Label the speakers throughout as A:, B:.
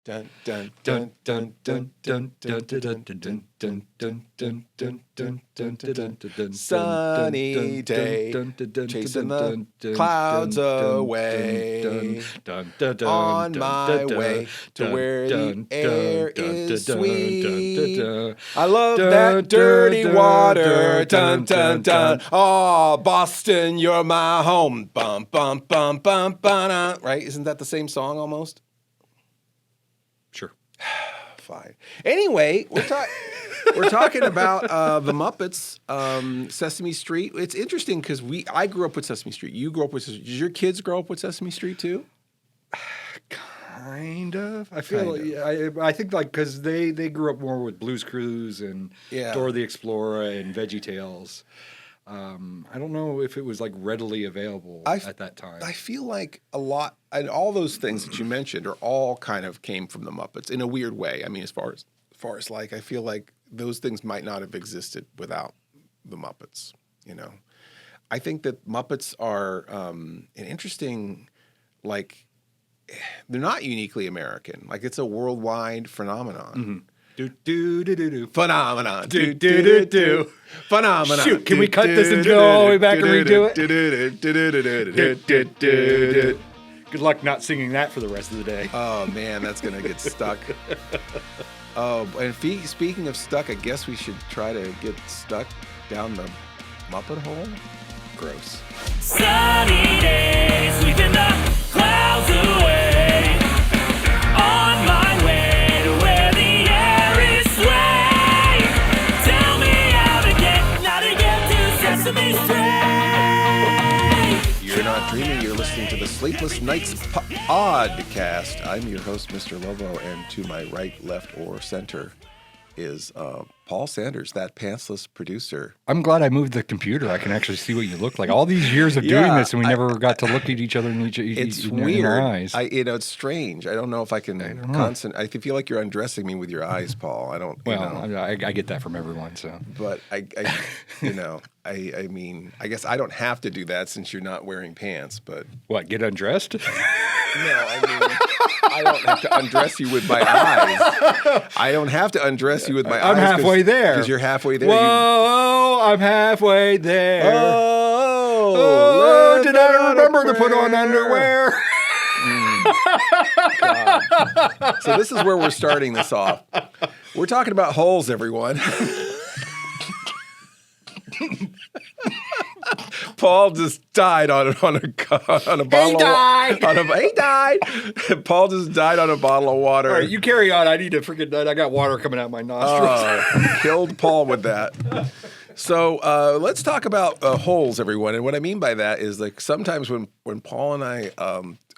A: Dun dun dun dun dun dun dun dun dun dun dun dun dun dun dun dun dun. Sunny day, chasing the clouds away. On my way to where the air is sweet. I love that dirty water. Dun dun dun. Oh, Boston, you're my home. Bum bum bum bum bum. Right? Isn't that the same song almost?
B: Sure.
A: Fine. Anyway, we're talking about the Muppets, Sesame Street. It's interesting because I grew up with Sesame Street. You grew up with Sesame Street. Did your kids grow up with Sesame Street too?
B: Kind of. I feel I think like because they grew up more with Blue's Clues and Dora the Explorer and VeggieTales. I don't know if it was like readily available at that time.
A: I feel like a lot, and all those things that you mentioned are all kind of came from the Muppets in a weird way. I mean, as far as like, I feel like those things might not have existed without the Muppets. You know, I think that Muppets are an interesting, like, they're not uniquely American. Like, it's a worldwide phenomenon.
B: Mm-hmm. Do.
A: Phenomenon. Do. Phenomenon.
B: Shoot, can we cut this and go all the way back and redo it? Good luck not singing that for the rest of the day.
A: Oh, man, that's going to get stuck. Oh, and speaking of stuck, I guess we should try to get stuck down the Muppet hole. Gross.
C: Sunny days, sweeping the clouds away. On my way to where the air is sway. Tell me how to get to Sesame Street.
A: You're not dreaming, you're listening to the Sleepless Nights pODDcast. I'm your host, Mr. Lobo, and to my right, left, or center is Paul Sanders, that pantsless producer.
B: I'm glad I moved the computer. I can actually see what you look like. All these years of doing this, and we never got to look at each other in
A: weird.
B: Our eyes.
A: It's strange. I don't know if I can I feel like you're undressing me with your eyes, Paul. I don't.
B: Well, I get that from everyone. So,
A: but I I mean, I guess I don't have to do that since you're not wearing pants. But
B: what? Get undressed?
A: No, I mean, I don't have to undress you with my eyes. I don't have to undress you with my eyes.
B: I'm halfway there.
A: Because you're halfway there.
B: Whoa, I'm halfway there. Oh, did I remember to put on underwear?
A: God. So this is where we're starting this off. We're talking about holes, everyone. Paul just died on a bottle. He died. Paul just died on a bottle of water.
B: All right, you carry on. I need to freaking. I got water coming out my nostrils.
A: Killed Paul with that. So let's talk about holes, everyone. And what I mean by that is, like, sometimes when Paul and I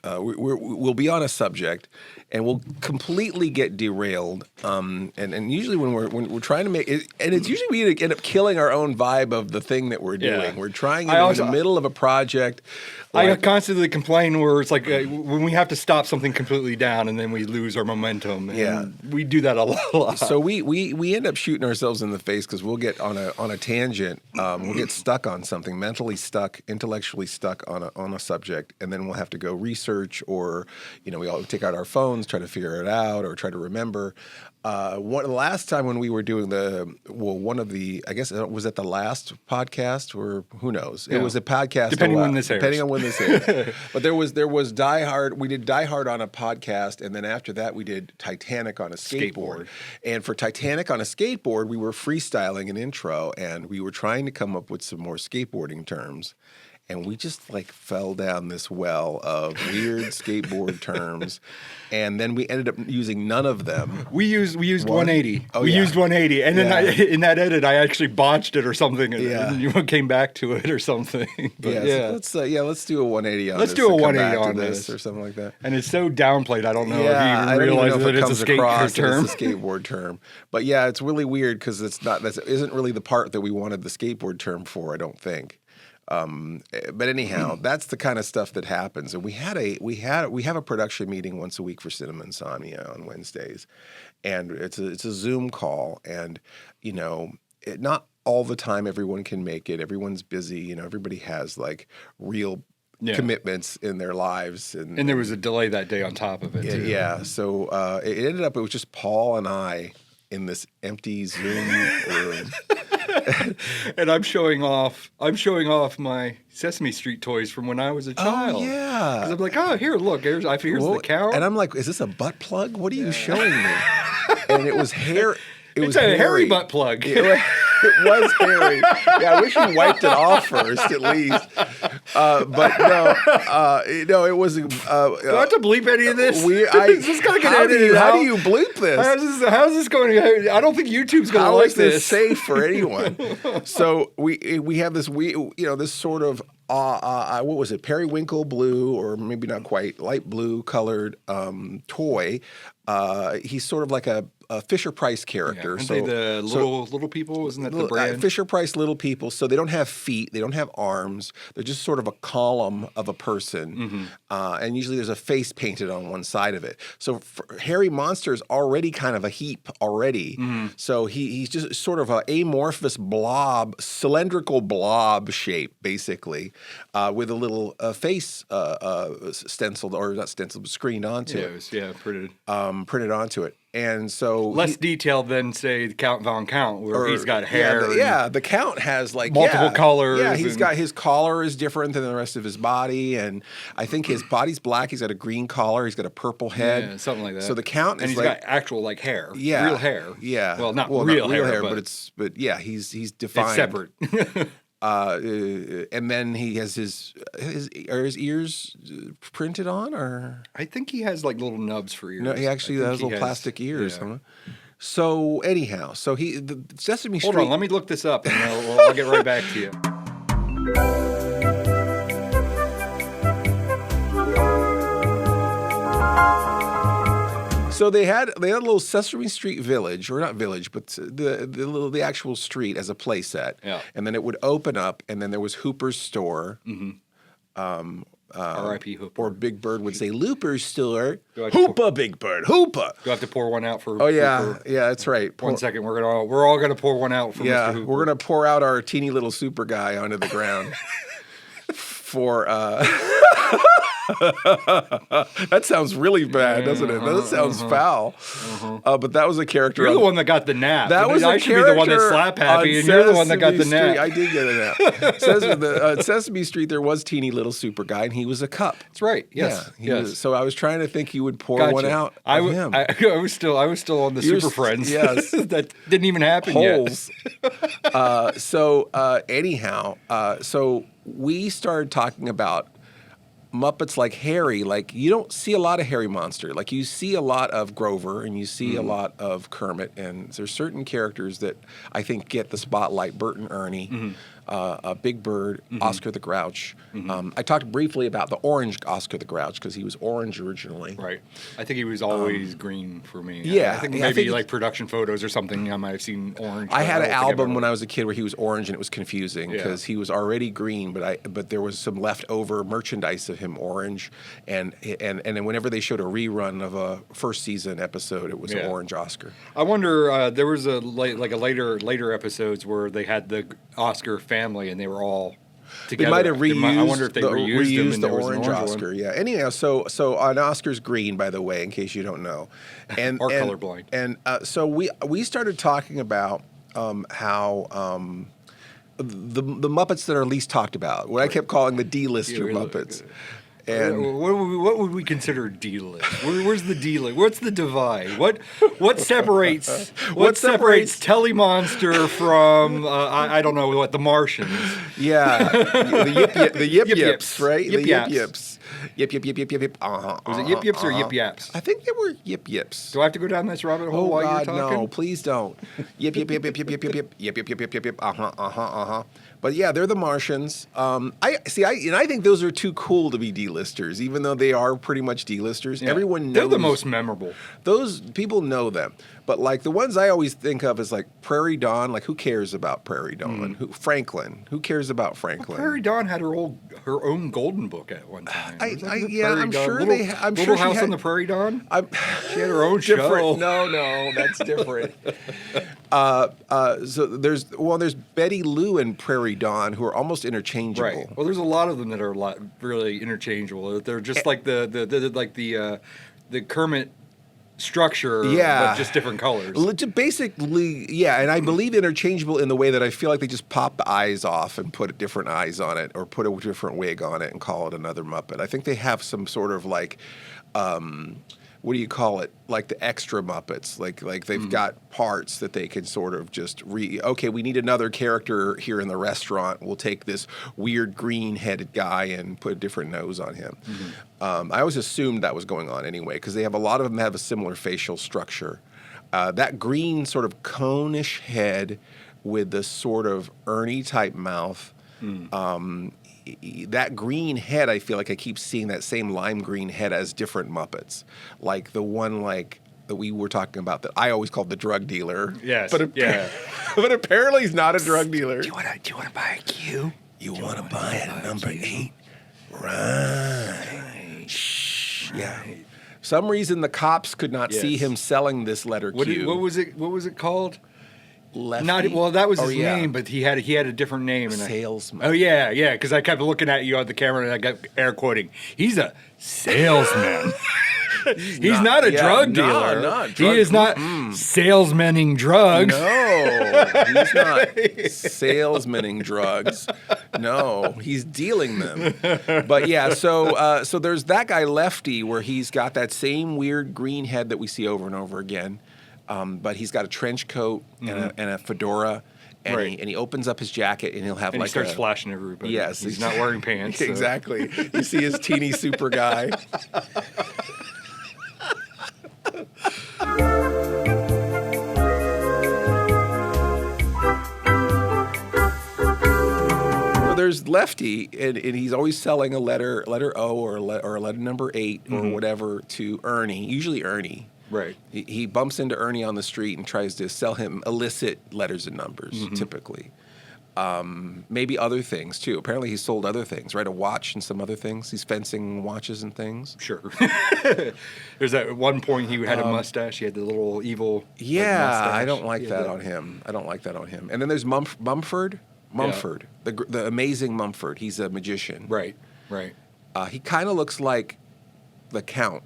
A: we'll be on a subject and we'll completely get derailed. And usually when we're trying to make it, and it's usually we end up killing our own vibe of the thing that we're doing. Yeah. We're trying in the middle of a project.
B: I constantly complain where it's like when we have to stop something completely down and then we lose our momentum. And we do that a lot.
A: So we end up shooting ourselves in the face because we'll get on a tangent. We'll get stuck on something, mentally stuck, intellectually stuck on a subject, and then we'll have to go research, or we all take out our phones, try to figure it out, or try to remember. The last time when we were doing I guess it was at the last podcast, or who knows? Yeah. It was a podcast
B: depending on when this airs.
A: But there was Die Hard. We did Die Hard on a podcast, and then after that we did Titanic on a skateboard. And for Titanic on a skateboard, we were freestyling an intro, and we were trying to come up with some more skateboarding terms. And we just fell down this well of weird skateboard terms, and then we ended up using none of them.
B: We used 180. We used 180, and then in that edit, I actually botched it or something, and you came back to it or something. But
A: let's do a 180 on
B: this. Let's do a 180 on this
A: or something like that.
B: And it's so downplayed. I don't know if you realize that it's a skateboard term.
A: It's a skateboard term, but yeah, it's really weird because that isn't really the part that we wanted the skateboard term for. I don't think. But anyhow, that's the kind of stuff that happens. And we have a production meeting once a week for Cinema Insomnia on Wednesdays, and it's a Zoom call, and not all the time everyone can make it. Everyone's busy. Everybody has real commitments in their lives.
B: And there was a delay that day on top of it, too.
A: Yeah, so it ended up, it was just Paul and I in this empty Zoom room.
B: And I'm showing off my Sesame Street toys from when I was a child.
A: Oh, yeah.
B: Because I'm like, oh, here, look, here's the cow.
A: And I'm like, is this a butt plug? What are you showing me? And it was hair.
B: It's a hairy butt plug.
A: It was hairy. Yeah, I wish you wiped it off first, at least. But no, it was. Do
B: I have to bleep any of this?
A: Is this going to get edited out? How do you bleep this?
B: How's this going to? I don't think YouTube's going to like this.
A: How is this safe for anyone? So we have this this sort of what was it? Periwinkle blue, or maybe not quite, light blue colored toy. He's sort of like a Fisher-Price character.
B: Yeah. Aren't they the little people? Isn't that the brand?
A: Fisher-Price little people. So they don't have feet. They don't have arms. They're just sort of a column of a person. And usually there's a face painted on one side of it. So hairy monster is already kind of a heap already. So he's just sort of an amorphous blob, cylindrical blob shape, basically, with a little face stenciled, or not stenciled, but screened onto it.
B: Printed.
A: Printed onto it. And so
B: less detailed than, say, the Count Von Count, where he's got hair.
A: The Count has like
B: multiple colors.
A: Yeah, he's got his collar is different than the rest of his body, and I think his body's black. He's got a green collar. He's got a purple head,
B: something like that.
A: So the Count is
B: and he's got actual like hair, real hair.
A: Yeah,
B: well, not real hair,
A: but he's defined.
B: It's separate.
A: And then he has his ears printed on, or
B: I think he has like little nubs for ears.
A: No, he actually has little plastic ears. Yeah. Huh? So anyhow, the Sesame Street.
B: Hold on, let me look this up, and I'll get right back to you.
A: So they had a little Sesame Street village, or not village, but the actual street as a play set.
B: Yeah.
A: And then it would open up, and then there was Hooper's store.
B: R.I.P. Hooper.
A: Or Big Bird would say Looper's store. Hoopa, Big Bird, Hoopa.
B: Do I have to pour one out for?
A: Oh yeah, yeah, that's right.
B: 1 second, we're all gonna pour one out for Mr. Hooper.
A: We're gonna pour out our teeny little super guy onto the ground for. That sounds really bad, doesn't it? That sounds foul. But that was a character.
B: You're the one that got the nap.
A: That was
B: I should be the one that's slap happy, and you're the one that got the nap.
A: I did get a nap. Sesame Street, there was teeny little super guy, and he was a cup.
B: That's right. Yes.
A: So I was trying to think you would pour one out.
B: I was still on the Super Friends.
A: Yes,
B: that didn't even happen
A: yet. Anyhow, so we started talking about Muppets like Harry. Like, you don't see a lot of Harry Monster. Like, you see a lot of Grover, and you see a lot of Kermit, and there's certain characters that I think get the spotlight. Bert and Ernie, Big Bird, Oscar the Grouch. I talked briefly about the orange Oscar the Grouch because he was orange originally.
B: Right. I think he was always green for me.
A: Yeah.
B: I think maybe like production photos or something, I might have seen orange.
A: I had an album when I was a kid where he was orange, and it was confusing because he was already green, but there was some leftover merchandise of him orange, and then whenever they showed a rerun of a first season episode, it was an orange Oscar.
B: I wonder, there was a later episodes where they had the Oscar family and they were all together.
A: They might have reused.
B: I wonder if they reused
A: the orange Oscar. One. Yeah. Anyhow, so an Oscar's green, by the way, in case you don't know, and
B: or colorblind.
A: And so we started talking about how. The Muppets that are least talked about, what I kept calling the D-lister Muppets. And
B: what would we consider D-list? Where's the D-list? What's the divide? What separates Telemonster from I don't know what, the Martians?
A: Yeah, the Yip-Yips, right?
B: The
A: Yip-Yips. Yip.
B: Was it Yip-Yips or Yip-Yaps?
A: I think they were Yip-Yips.
B: Do I have to go down this rabbit hole while you're talking?
A: No, please don't. Yip. But yeah, they're the Martians. I think those are too cool to be D-listers, even though they are pretty much D-listers. Yeah. Everyone knows.
B: They're the most memorable.
A: Those people know them. But like the ones I always think of is like Prairie Dawn. Like, who cares about Prairie Dawn? Franklin. Who cares about Franklin?
B: Well, Prairie Dawn had her own golden book at one time.
A: I'm sure
B: Little House on the Prairie Dawn. She had her own
A: show. No, that's different. So there's Betty Lou in Prairie Prairie Dawn, who are almost interchangeable.
B: Right. Well, there's a lot of them that are really interchangeable. They're just like the Kermit structure, but just different colors.
A: Basically, yeah, and I believe interchangeable in the way that I feel like they just pop the eyes off and put different eyes on it, or put a different wig on it and call it another Muppet. I think they have some sort of like, what do you call it? Like the extra Muppets. Like they've got parts that they can sort of just okay, we need another character here in the restaurant. We'll take this weird green-headed guy and put a different nose on him. I always assumed that was going on anyway, because they have a lot of them have a similar facial structure. That green sort of cone-ish head with the sort of Ernie-type mouth, that green head, I feel like I keep seeing that same lime green head as different Muppets. Like the one that we were talking about that I always called the drug dealer.
B: Yes.
A: But apparently he's not a drug dealer.
D: Do you want to buy a Q?
A: You want to buy a number 8? Right. Shh. Yeah. For some reason the cops could not see him selling this letter Q.
B: What was it called?
A: Lefty?
B: That was his name, but he had a different name.
A: Salesman.
B: Because I kept looking at you on the camera and I kept air quoting. He's a salesman. He's not a drug dealer. He is not salesmaning drugs.
A: No, he's not salesmaning drugs. No, he's dealing them. But yeah, so there's that guy Lefty, where he's got that same weird green head that we see over and over again. But he's got a trench coat and a fedora, and he opens up his jacket and he'll have
B: he starts flashing everybody.
A: Yes,
B: he's not wearing pants. So.
A: Exactly. You see his teeny super guy. So there's Lefty, and he's always selling a letter O or a letter number 8 or whatever to Ernie, usually Ernie.
B: Right.
A: He bumps into Ernie on the street and tries to sell him illicit letters and numbers, typically. Maybe other things, too. Apparently he sold other things, right? A watch and some other things. He's fencing watches and things.
B: Sure. There's that at one point he had a mustache. He had the little evil
A: mustache. I don't like that on him. I don't like that on him. And then there's Mumford. The amazing Mumford. He's a magician.
B: Right.
A: He kind of looks like the Count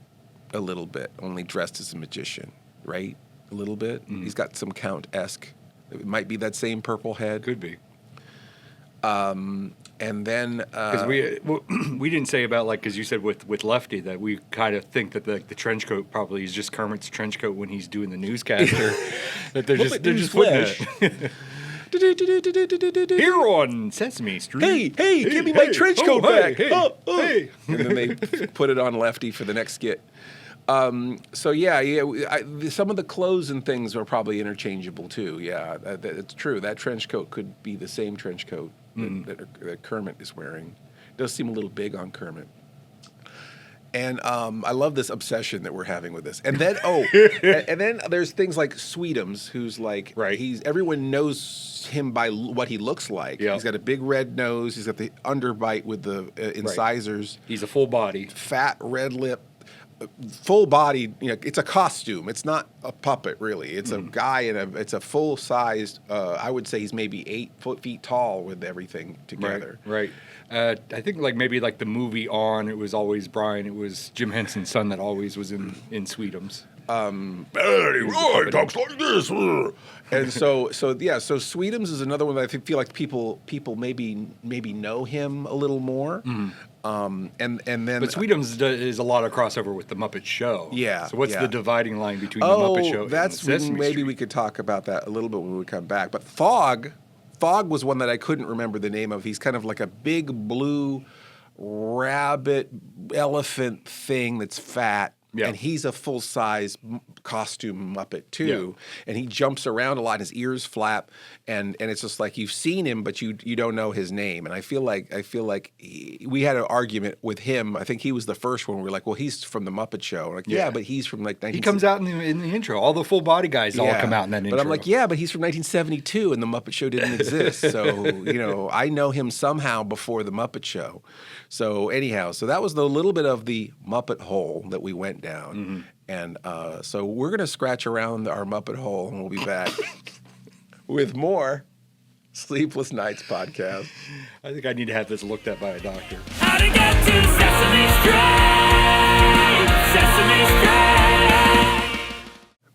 A: a little bit, only dressed as a magician, right? A little bit. He's got some Count-esque. It might be that same purple head.
B: Could be.
A: And then
B: because we didn't say about because you said with Lefty that we kind of think that the trench coat probably is just Kermit's trench coat when he's doing the newscaster. That they're just putting it. Here on Sesame Street.
A: Hey, give me my trench coat back.
B: Hey.
A: And then they put it on Lefty for the next skit. Some of the clothes and things are probably interchangeable too. Yeah, it's true. That trench coat could be the same trench coat that Kermit is wearing. It does seem a little big on Kermit. And I love this obsession that we're having with this. And then and then there's things like Swedoms, who's like everyone knows him by what he looks like. Yep. He's got a big red nose. He's got the underbite with the incisors.
B: He's a full body,
A: fat red lip. Full body, it's a costume. It's not a puppet, really. It's a guy it's a full sized. I would say he's maybe 8 feet tall with everything together.
B: Right. I think maybe the movie On. It was always Brian. It was Jim Henson's son that always was in Swedoms.
A: Roy talks like this, and so Swedoms is another one that I feel like people maybe know him a little more. And then
B: but Swedoms is a lot of crossover with the Muppet Show.
A: Yeah.
B: So what's the dividing line between the Muppet Show and Sesame Street?
A: Maybe we could talk about that a little bit when we come back. But Thog was one that I couldn't remember the name of. He's kind of like a big blue rabbit elephant thing that's fat. Yeah. And he's a full-size costume Muppet, too. Yeah. And he jumps around a lot. His ears flap. And it's just like you've seen him, but you don't know his name. And I feel like we had an argument with him. I think he was the first one. We were like, well, he's from the Muppet Show. I'm like, yeah, but he's from 19...
B: He comes out in the intro. All the full-body guys all come out in that intro.
A: But I'm like, yeah, but he's from 1972, and the Muppet Show didn't exist. So, I know him somehow before the Muppet Show. So anyhow, that was the little bit of the Muppet hole that we went down. And so we're going to scratch around our Muppet hole, and we'll be back with more Sleepless Nights podcast.
B: I think I need to have this looked at by a doctor.
C: How to get to Sesame Street! Sesame Street!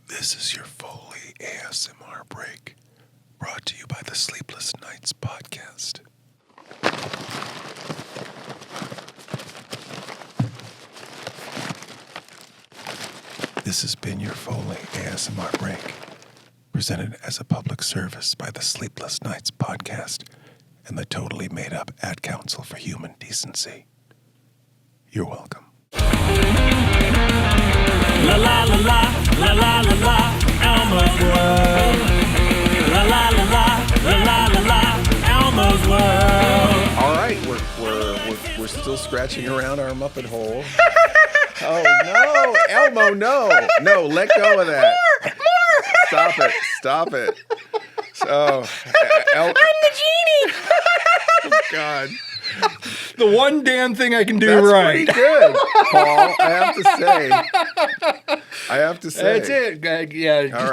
D: This is your Foley ASMR break, brought to you by the Sleepless Nights podcast. This has been your Foley ASMR break, presented as a public service by the Sleepless Nights podcast and the totally made-up Ad Council for Human Decency. You're welcome.
C: La la la la, la la la la, Elmo's World. La la la la, la la la la, Elmo's World.
A: All right, we're still scratching around our Muppet hole. Oh no, Elmo, no, let go of that. More. Stop it. So,
C: I'm the genie.
A: Oh God.
B: The one damn thing I can do
A: That's
B: right.
A: pretty good, Paul. I have to say.
B: That's it.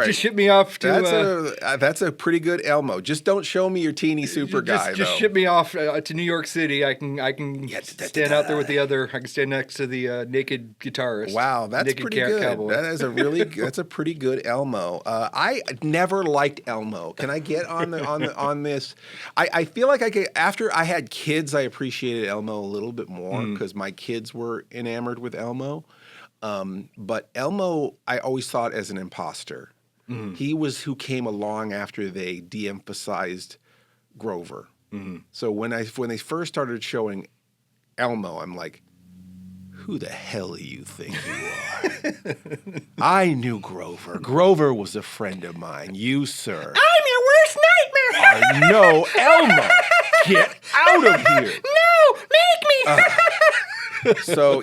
B: Just ship me off to.
A: That's a pretty good Elmo. Just don't show me your teeny super guy.
B: Just ship me off to New York City. I can stand out there with the other. I can stand next to the naked guitarist.
A: Wow, that's pretty good.
B: Cowboy.
A: That is that's a pretty good Elmo. I never liked Elmo. Can I get on this? I feel like after I had kids, I appreciated Elmo a little bit more because my kids were enamored with Elmo. But Elmo, I always thought as an imposter. He was who came along after they de-emphasized Grover. So when they first started showing Elmo, I'm like, who the hell do you think you are? I knew Grover. Grover was a friend of mine. You, sir.
C: I'm your worst nightmare.
A: I know. Elmo, get out of here.
C: No, make me.
A: So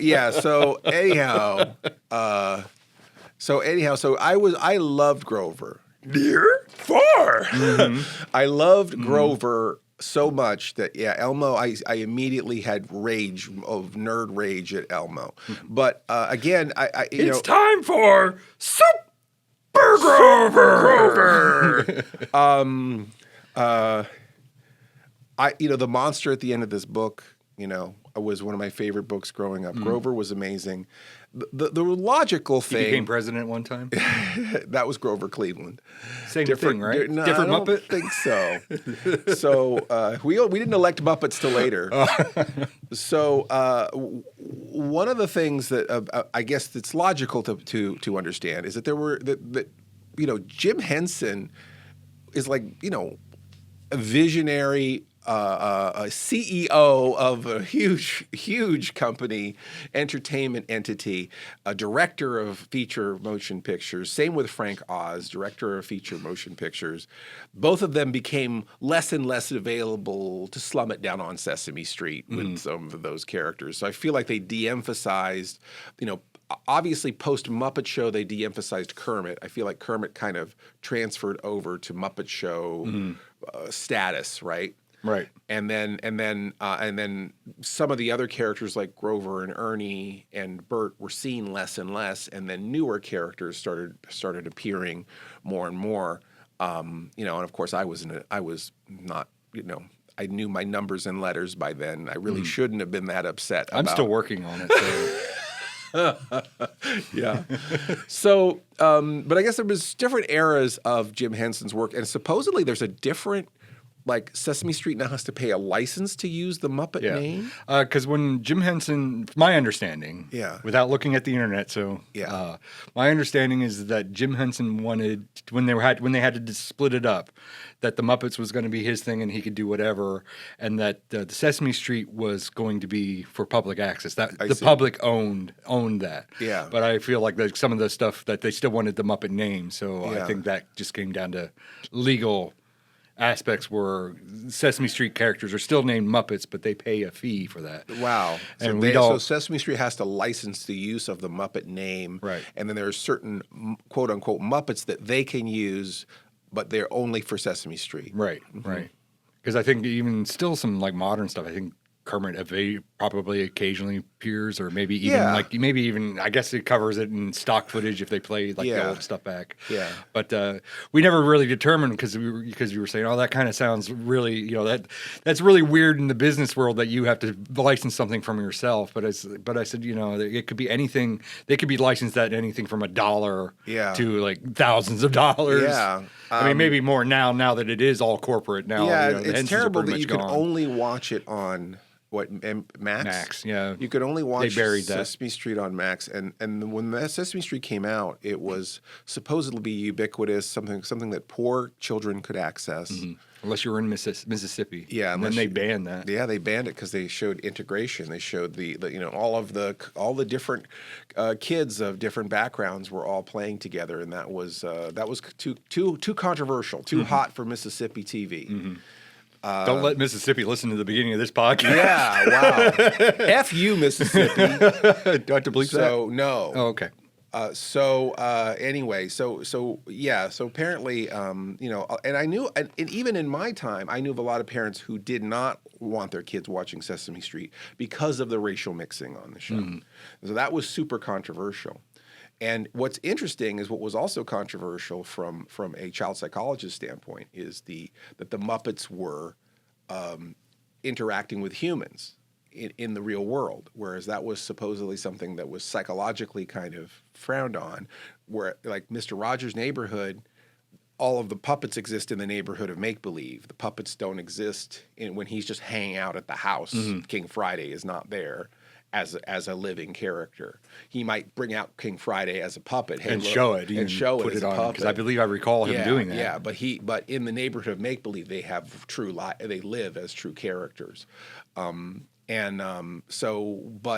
A: I loved Grover. Near? Far. I loved Grover so much that Elmo, I immediately had nerd rage at Elmo. But again,
B: It's time for Super Grover.
A: The monster at the end of this book, was one of my favorite books growing up. Grover was amazing. The logical thing.
B: He became president one time.
A: That was Grover Cleveland.
B: Same thing, right?
A: No,
B: Different
A: I
B: Muppet?
A: don't think so. So we didn't elect Muppets till later. So one of the things that I guess that's logical to understand is that there were Jim Henson is like a visionary. A CEO of a huge company, entertainment entity, a director of feature motion pictures. Same with Frank Oz, director of feature motion pictures. Both of them became less and less available to slum it down on Sesame Street with some of those characters. So I feel like they de-emphasized, obviously post Muppet Show, they de-emphasized Kermit. I feel like Kermit kind of transferred over to Muppet Show status, right?
B: Right.
A: And then some of the other characters like Grover and Ernie and Bert were seen less and less, and then newer characters started appearing more and more. And of course I was not, I knew my numbers and letters by then. I really shouldn't have been that upset.
B: I'm still working on it. So.
A: Yeah. So, but I guess there was different eras of Jim Henson's work, and supposedly there's a different. Like Sesame Street now has to pay a license to use the Muppet name?
B: Because when Jim Henson, my understanding, without looking at the internet, my understanding is that Jim Henson wanted, when they had to split it up, that the Muppets was going to be his thing and he could do whatever, and that the Sesame Street was going to be for public access. That the public owned that.
A: Yeah.
B: But I feel like some of the stuff that they still wanted the Muppet name, so I think that just came down to legal aspects where Sesame Street characters are still named Muppets, but they pay a fee for that.
A: Wow.
B: And
A: so Sesame Street has to license the use of the Muppet name.
B: Right.
A: And then there are certain quote-unquote Muppets that they can use, but they're only for Sesame Street.
B: Right, right. Because I think even still some like modern stuff, I think Kermit probably occasionally appears, or maybe even I guess it covers it in stock footage if they play like the old stuff back.
A: Yeah.
B: But we never really determined because you were saying, oh, that kind of sounds really, that's really weird in the business world that you have to license something from yourself. But I said, it could be anything. They could be licensed at anything from $1 to like thousands of dollars.
A: Yeah.
B: I mean, maybe more now that it is all corporate now.
A: Yeah, it's terrible that you can only watch it on Max?
B: Max, yeah.
A: You could only watch
B: Sesame
A: Street on Max, and when Sesame Street came out, it was supposedly ubiquitous, something that poor children could access.
B: Mm-hmm. Unless you were in Mississippi.
A: Yeah,
B: and then they banned that.
A: Yeah, they banned it because they showed integration. They showed the all the different kids of different backgrounds were all playing together, and that was too controversial, too hot for Mississippi TV.
B: Mm-hmm. Don't let Mississippi listen to the beginning of this podcast.
A: Yeah, wow. F you, Mississippi.
B: Do I have to bleep that?
A: So, no.
B: Oh, okay.
A: Anyway, so apparently, and I knew, and even in my time, I knew of a lot of parents who did not want their kids watching Sesame Street because of the racial mixing on the show. So that was super controversial. And what's interesting is what was also controversial from a child psychologist standpoint is that the Muppets were interacting with humans in the real world, whereas that was supposedly something that was psychologically kind of frowned on, where like Mr. Rogers' Neighborhood, all of the puppets exist in the neighborhood of make-believe. The puppets don't exist when he's just hanging out at the house. King Friday is not there as a living character. He might bring out King Friday as a puppet
B: show it
A: as a puppet.
B: Because I believe I recall him doing that.
A: Yeah, but in the neighborhood of make-believe, they have they live as true characters. But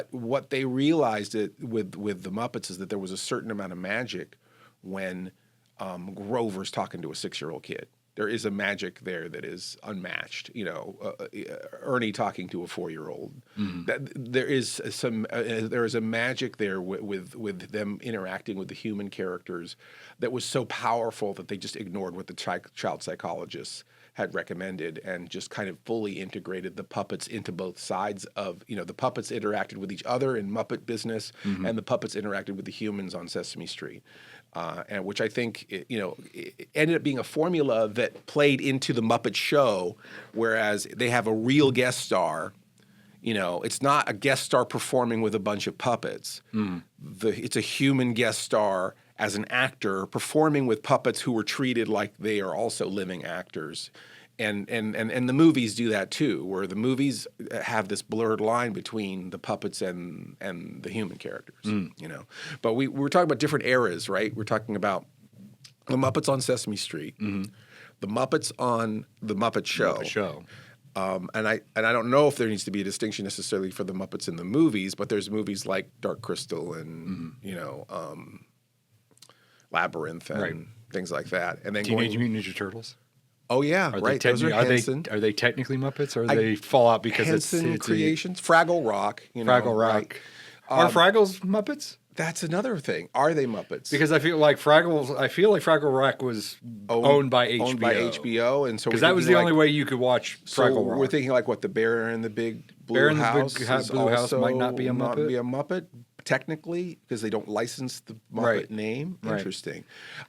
A: what they realized with the Muppets is that there was a certain amount of magic when Grover's talking to a 6-year-old kid. There is a magic there that is unmatched. Ernie talking to a 4-year-old. There is a magic there with them interacting with the human characters that was so powerful that they just ignored what the child psychologists had recommended and just kind of fully integrated the puppets into both sides of, the puppets interacted with each other in Muppet business and the puppets interacted with the humans on Sesame Street. And which I think, it ended up being a formula that played into the Muppet Show, whereas they have a real guest star. It's not a guest star performing with a bunch of puppets. It's a human guest star as an actor performing with puppets who were treated like they are also living actors. And the movies do that too, where the movies have this blurred line between the puppets and the human characters, But we're talking about different eras, right? We're talking about the Muppets on Sesame Street, the Muppets on the Muppet Show. And I don't know if there needs to be a distinction necessarily for the Muppets in the movies, but there's movies like Dark Crystal and Labyrinth and things like that. And then
B: Teenage Mutant Ninja Turtles.
A: Oh yeah, right. Those are Henson.
B: Are they technically Muppets, or they fall out because
A: Henson
B: it's
A: Creations? Fraggle Rock.
B: Fraggle Rock. Right? Are Fraggles Muppets?
A: That's another thing. Are they Muppets?
B: Because I feel like Fraggle Rock was owned by HBO.
A: Owned by HBO, and so
B: because that was the only way you could watch Fraggle Rock.
A: We're thinking like what the Bear in the Big Blue House.
B: Bear in the Big Blue House might not be a Muppet.
A: Not be a Muppet. Technically, because they don't license the Muppet name.
B: Right.
A: Interesting.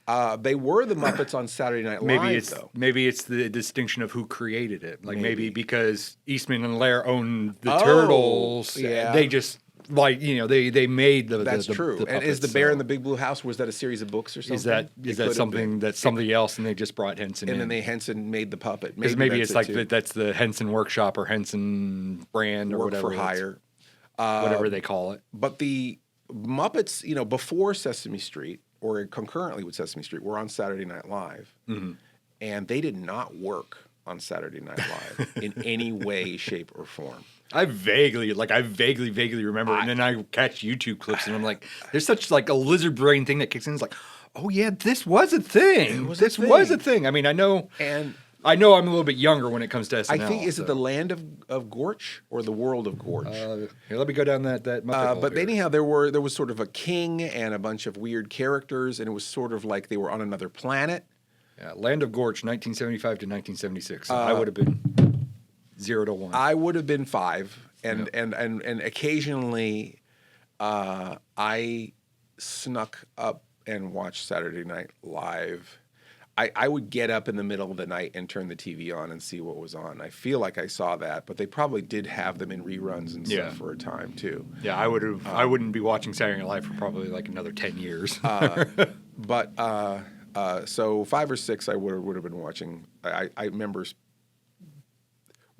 A: They were the Muppets on Saturday Night Live,
B: Maybe it's the distinction of who created it. Like maybe because Eastman and Laird owned the Turtles, they just they made the.
A: That's true.
B: The puppets,
A: and is the Bear in the Big Blue House? Was that a series of books or something?
B: Is that something that's somebody else, and they just brought Henson in?
A: And then Henson made the puppet.
B: Because maybe it's like that's the Henson Workshop or Henson brand or whatever.
A: Work for hire.
B: Whatever they call it.
A: But the Muppets, before Sesame Street or concurrently with Sesame Street, were on Saturday Night Live. And they did not work on Saturday Night Live in any way, shape, or form.
B: I vaguely remember it, and then I catch YouTube clips, and I'm like, there's such like a lizard brain thing that kicks in. It's like, oh yeah, this was a thing. This was a thing. I mean, I know I'm a little bit younger when it comes to SNL.
A: I think, is it the land of Gorch or the world of Gorch?
B: Here, let me go down that Muppet
A: but anyhow, there was sort of a king and a bunch of weird characters, and it was sort of like they were on another planet.
B: Yeah, Land of Gorch, 1975 to 1976. I would have been 0 to 1.
A: I would have been 5, And occasionally I snuck up and watched Saturday Night Live. I would get up in the middle of the night and turn the TV on and see what was on. I feel like I saw that, but they probably did have them in reruns and stuff for a time too.
B: Yeah, I wouldn't be watching Saturday Night Live for probably like another 10 years.
A: So 5 or 6 I would have been watching. I remember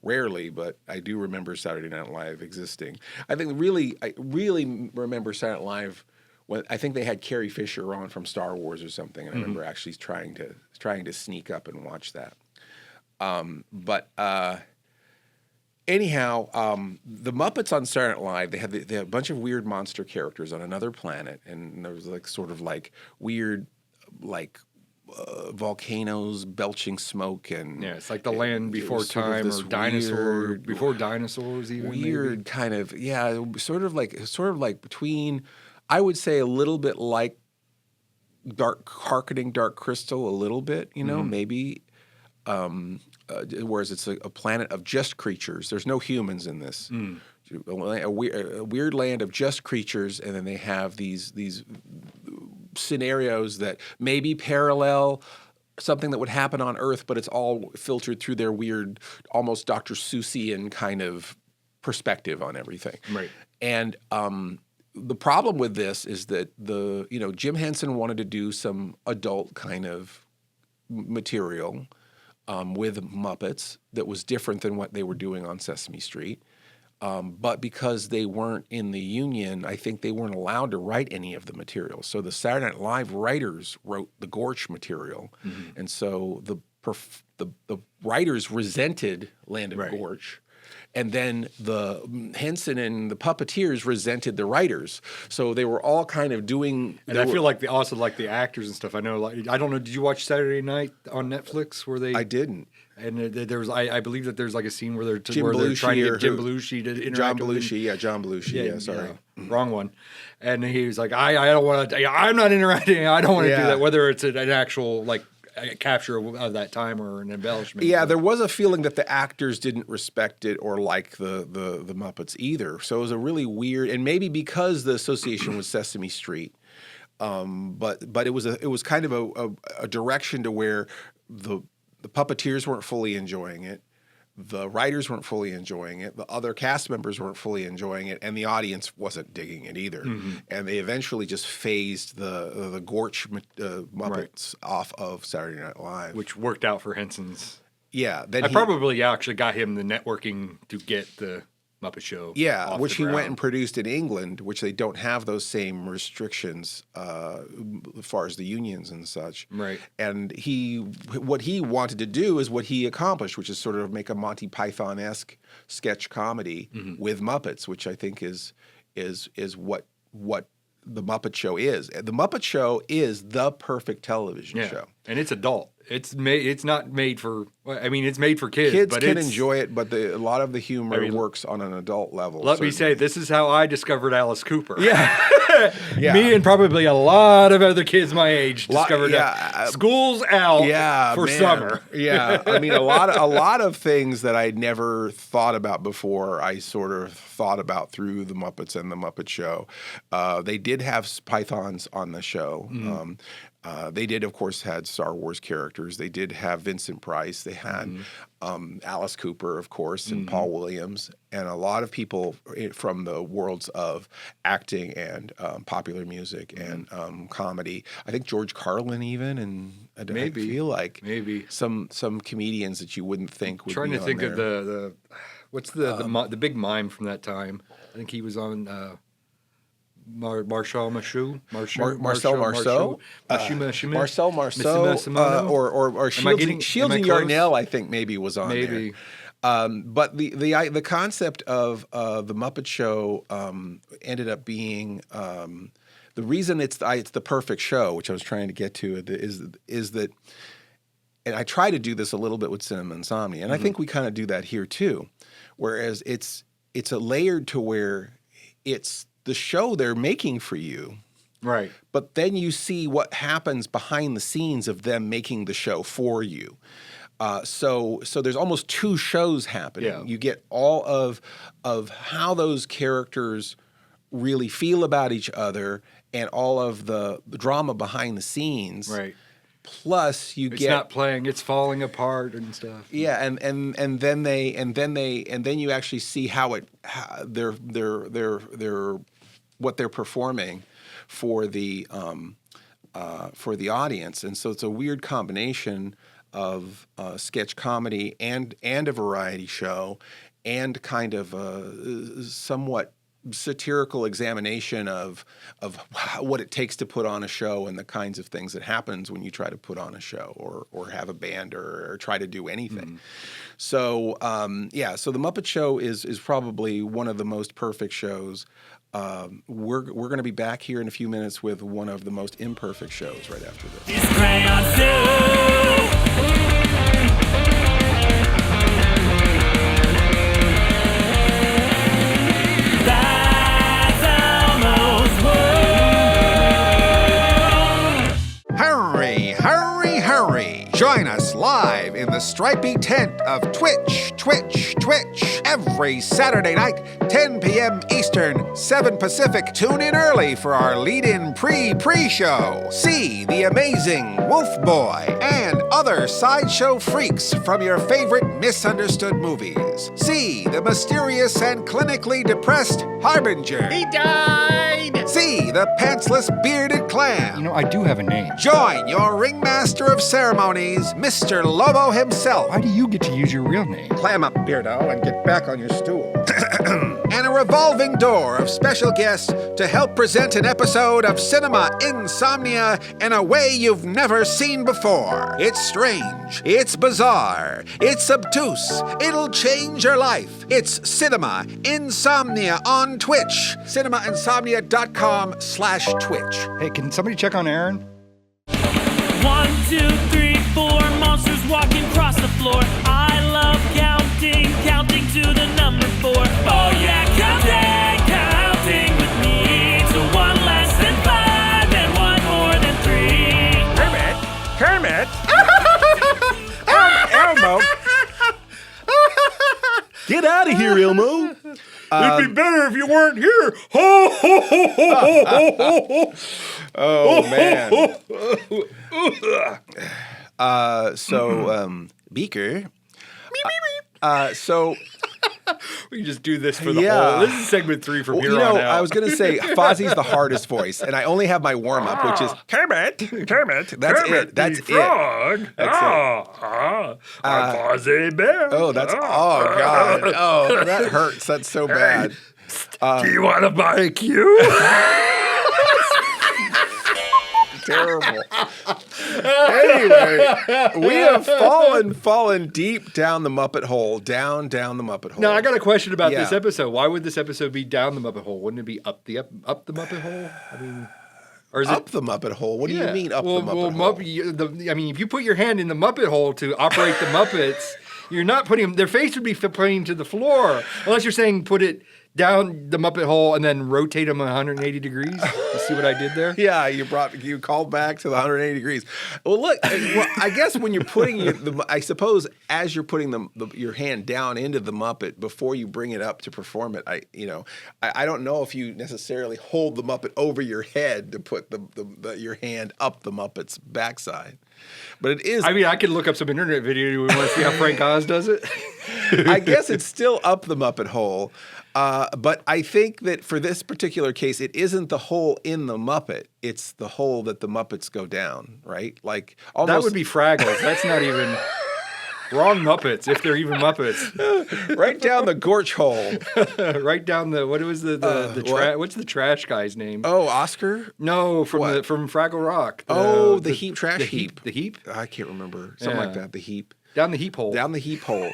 A: rarely, but I do remember Saturday Night Live existing. I really remember Saturday Night Live when I think they had Carrie Fisher on from Star Wars or something, and I remember actually trying to sneak up and watch that. Anyhow, the Muppets on Saturday Night Live, they had a bunch of weird monster characters on another planet, and there was like sort of like weird volcanoes belching smoke, and
B: it's like the land before time, or dinosaur before dinosaurs, even
A: weird maybe. Kind of sort of like between, I would say, a little bit like Harkening Dark Crystal, a little bit, maybe. Whereas it's a planet of just creatures. There's no humans in this. A weird land of just creatures, and then they have these scenarios that maybe parallel something that would happen on Earth, but it's all filtered through their weird, almost Dr. Seussian kind of perspective on everything.
B: Right.
A: And the problem with this is that Jim Henson wanted to do some adult kind of material with Muppets that was different than what they were doing on Sesame Street. But because they weren't in the union, I think they weren't allowed to write any of the material. So the Saturday Night Live writers wrote the Gorch material, and so the writers resented Land of Gorch, and then the Henson and the puppeteers resented the writers. So they were all kind of doing.
B: And I feel like also the actors and stuff. I know, I don't know. Did you watch Saturday Night on Netflix? Where they?
A: I didn't.
B: And there was, I believe that there's like a scene where they're
A: trying
B: to get Jim Belushi to interact.
A: John Belushi, John Belushi. Sorry,
B: wrong one. And he was like, I don't want to. I'm not interacting. I don't want to do that. Whether it's an actual like a capture of that time or an embellishment.
A: Yeah, there was a feeling that the actors didn't respect it or like the Muppets either. So it was a really weird, and maybe because the association with Sesame Street. But it was kind of a direction to where the puppeteers weren't fully enjoying it, the writers weren't fully enjoying it, the other cast members weren't fully enjoying it, and the audience wasn't digging it either. And they eventually just phased the Gorch Muppets off of Saturday Night Live,
B: which worked out for Henson's.
A: Yeah,
B: I probably actually got him the networking to get the Muppet Show.
A: Yeah, which he went and produced in England, which they don't have those same restrictions as far as the unions and such.
B: Right.
A: And what he wanted to do is what he accomplished, which is sort of make a Monty Python-esque sketch comedy with Muppets, which I think is what the Muppet Show is. The Muppet Show is the perfect television show.
B: And it's adult. It's not made for. I mean, it's made for kids.
A: Kids can enjoy it, but a lot of the humor works on an adult level.
B: Let me say, this is how I discovered Alice Cooper.
A: Yeah.
B: Me and probably a lot of other kids my age discovered that. School's out for summer.
A: Yeah, I mean, a lot of things that I'd never thought about before, I sort of thought about through the Muppets and the Muppet Show. They did have pythons on the show. They did, of course, had Star Wars characters. They did have Vincent Price. They had Alice Cooper, of course, and Paul Williams, and a lot of people from the worlds of acting and popular music and comedy. I think George Carlin even, and I feel like
B: maybe
A: some comedians that you wouldn't think would be on there.
B: Trying to think of the what's the big mime from that time. I think he was on. Marcel Marceau, or
A: Shields and Yarnell, I think maybe was on there. But the concept of the Muppet Show ended up being the reason it's the perfect show, which I was trying to get to, is that, and I try to do this a little bit with Cinema Insomnia, and I think we kind of do that here too, whereas it's a layered to where it's the show they're making for you.
B: Right.
A: But then you see what happens behind the scenes of them making the show for you. So there's almost two shows happening.
B: Yeah.
A: You get all of how those characters really feel about each other and all of the drama behind the scenes.
B: Right.
A: Plus you
B: It's
A: get
B: not playing, it's falling apart and stuff.
A: yeah, and then you actually see how they're what they're performing for the audience, and so it's a weird combination of sketch comedy and a variety show, and kind of a somewhat satirical examination of what it takes to put on a show and the kinds of things that happens when you try to put on a show or have a band or try to do anything. So so the Muppet Show is probably one of the most perfect shows. We're going to be back here in a few minutes with one of the most imperfect shows right after this.
C: It's crayon soup. That's Elmo's world.
E: Hurry, hurry, hurry. Join us live in the stripy tent of Twitch every Saturday night, 10 p.m. Eastern, 7 Pacific. Tune in early for our lead-in pre-show. See the amazing Wolf Boy and other sideshow freaks from your favorite misunderstood movies. See the mysterious and clinically depressed Harbinger. He died! See the pantsless bearded clown.
F: I do have a name.
E: Join your ringmaster of ceremonies, Mr. Lobo himself.
F: Why do you get to use your real name?
E: Clam up, Beardo, and get back on your stool. And a revolving door of special guests to help present an episode of cinema insomnia in a way you've never seen before. It's strange. It's bizarre. It's obtuse. It'll change your life. It's Cinema Insomnia on Twitch. CinemaInsomnia.com/Twitch.
F: Hey, can somebody check on Aaron?
C: 1, 2, 3, 4 monsters walking across the floor. I love counting to the number 4. Oh yeah, counting with me. To 1 less than 5 and 1 more than 3.
E: Kermit! Elmo!
A: Get out of here, Elmo!
B: It'd be better if you weren't here. Ho, ho, ho, ho, ho, ho, ho.
A: Oh man! Beaker. So
B: We can just do this for the
A: Yeah.
B: whole. This is segment 3 from here on out.
A: I was going to say Fozzie's the hardest voice, and I only have my warm up, which is Kermit. That's it. That's it.
B: Frog. Fozzie Bear.
A: Oh, that's oh god. Oh, that hurts. That's so bad.
B: Do you want to buy a cue?
A: Terrible. Anyway, we have fallen deep down the Muppet hole, down the Muppet hole.
B: Now I got a question about
A: Yeah.
B: this episode. Why would this episode be down the Muppet hole? Wouldn't it be up the Muppet hole? I mean, or is
A: Up
B: it
A: the Muppet hole? What do you mean up the Muppet hole?
B: if you put your hand in the Muppet hole to operate the Muppets, you're not putting them. Their face would be pointing to the floor, unless you're saying put it down the Muppet hole and then rotate them 180 degrees. You see what I did there?
A: Yeah, you called back to the 180 degrees. Well, look, I guess when you're putting I suppose as you're putting your hand down into the Muppet before you bring it up to perform it, I don't know if you necessarily hold the Muppet over your head to put your hand up the Muppet's backside. But it is.
B: I mean, I could look up some internet video. Do we want to see how Frank Oz does it?
A: I guess it's still up the Muppet hole. But I think that for this particular case, it isn't the hole in the Muppet. It's the hole that the Muppets go down, right? Like almost.
B: That would be Fraggles. That's not even wrong Muppets, if they're even Muppets.
A: right down the Gorch hole.
B: Right down the what was the what's the trash guy's name?
A: Oh, Oscar?
B: No, from Fraggle Rock.
A: The heap trash heap.
B: The heap?
A: I can't remember. Something like that. The heap.
B: Down the heap hole.
A: Down the heap hole.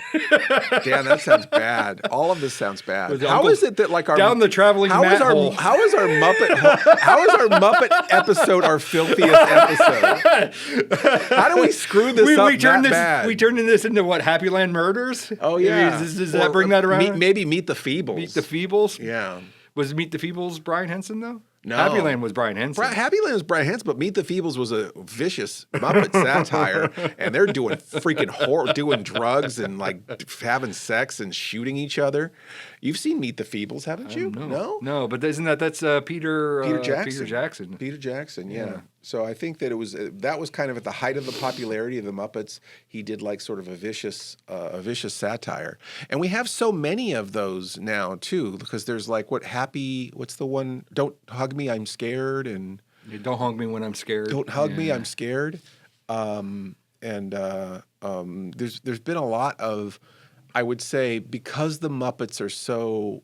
A: Damn, that sounds bad. All of this sounds bad.
B: With
A: How
B: Uncle-
A: is it that like our
B: down the traveling mat hole.
A: How is our Muppet episode our filthiest episode? How do we screw this up bad?
B: We turned this into what? Happy Land Murders?
A: Oh yeah.
B: Does that bring that around?
A: Maybe Meet the Feebles.
B: Meet the Feebles?
A: Yeah.
B: Was Meet the Feebles Brian Henson though?
A: No.
B: Happy Land was Brian Henson.
A: Happy Land was Brian Henson, but Meet the Feebles was a vicious Muppet satire, and they're doing freaking doing drugs and like having sex and shooting each other. You've seen Meet the Feebles, haven't you?
B: No, but isn't that's Peter Jackson?
A: Peter Jackson, yeah. So I think that that was kind of at the height of the popularity of the Muppets. He did like sort of a vicious satire, and we have so many of those now too, because there's like what's the one? Don't hug me, I'm scared, and
B: don't hug me when I'm scared.
A: Don't hug me, I'm scared. There's been a lot of, I would say, because the Muppets are so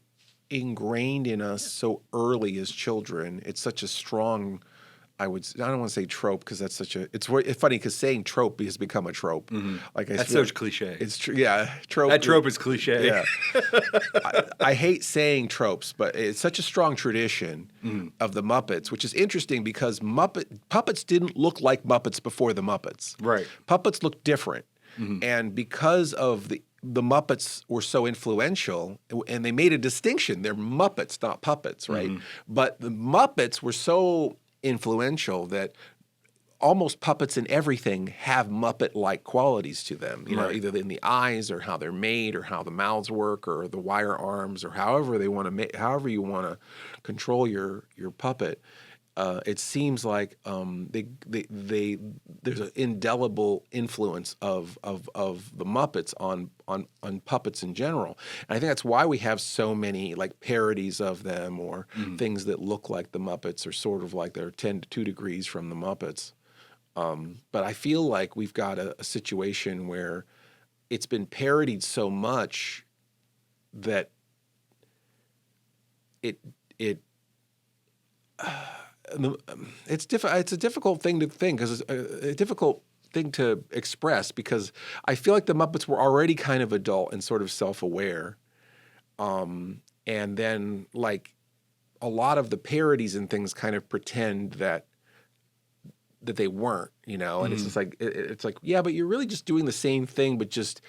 A: ingrained in us so early as children, it's such a strong, I don't want to say trope because that's it's funny because saying trope has become a trope.
B: Mm-hmm.
A: That's
B: so cliche.
A: It's true. Yeah. Trope.
B: That trope is cliche.
A: Yeah. I hate saying tropes, but it's such a strong tradition of the Muppets, which is interesting because puppets didn't look like Muppets before the Muppets.
B: Right.
A: Puppets looked different. Mm-hmm. And because of the Muppets were so influential, and they made a distinction. They're Muppets, not puppets, right? Mm-hmm. But the Muppets were so influential that almost puppets in everything have Muppet-like qualities to them. You know, either in the eyes or how they're made or how the mouths work or the wire arms or however you want to control your puppet. It seems like there's an indelible influence of the Muppets on puppets in general, and I think that's why we have so many like parodies of them or things that look like the Muppets or sort of like they're 10 to 2 degrees from the Muppets. But I feel like we've got a situation where it's been parodied so much that it's a difficult thing to think because it's a difficult thing to express because I feel like the Muppets were already kind of adult and sort of self-aware, and then like a lot of the parodies and things kind of pretend that they weren't, you know, and it's just like it's like yeah, but you're really just doing the same thing, but just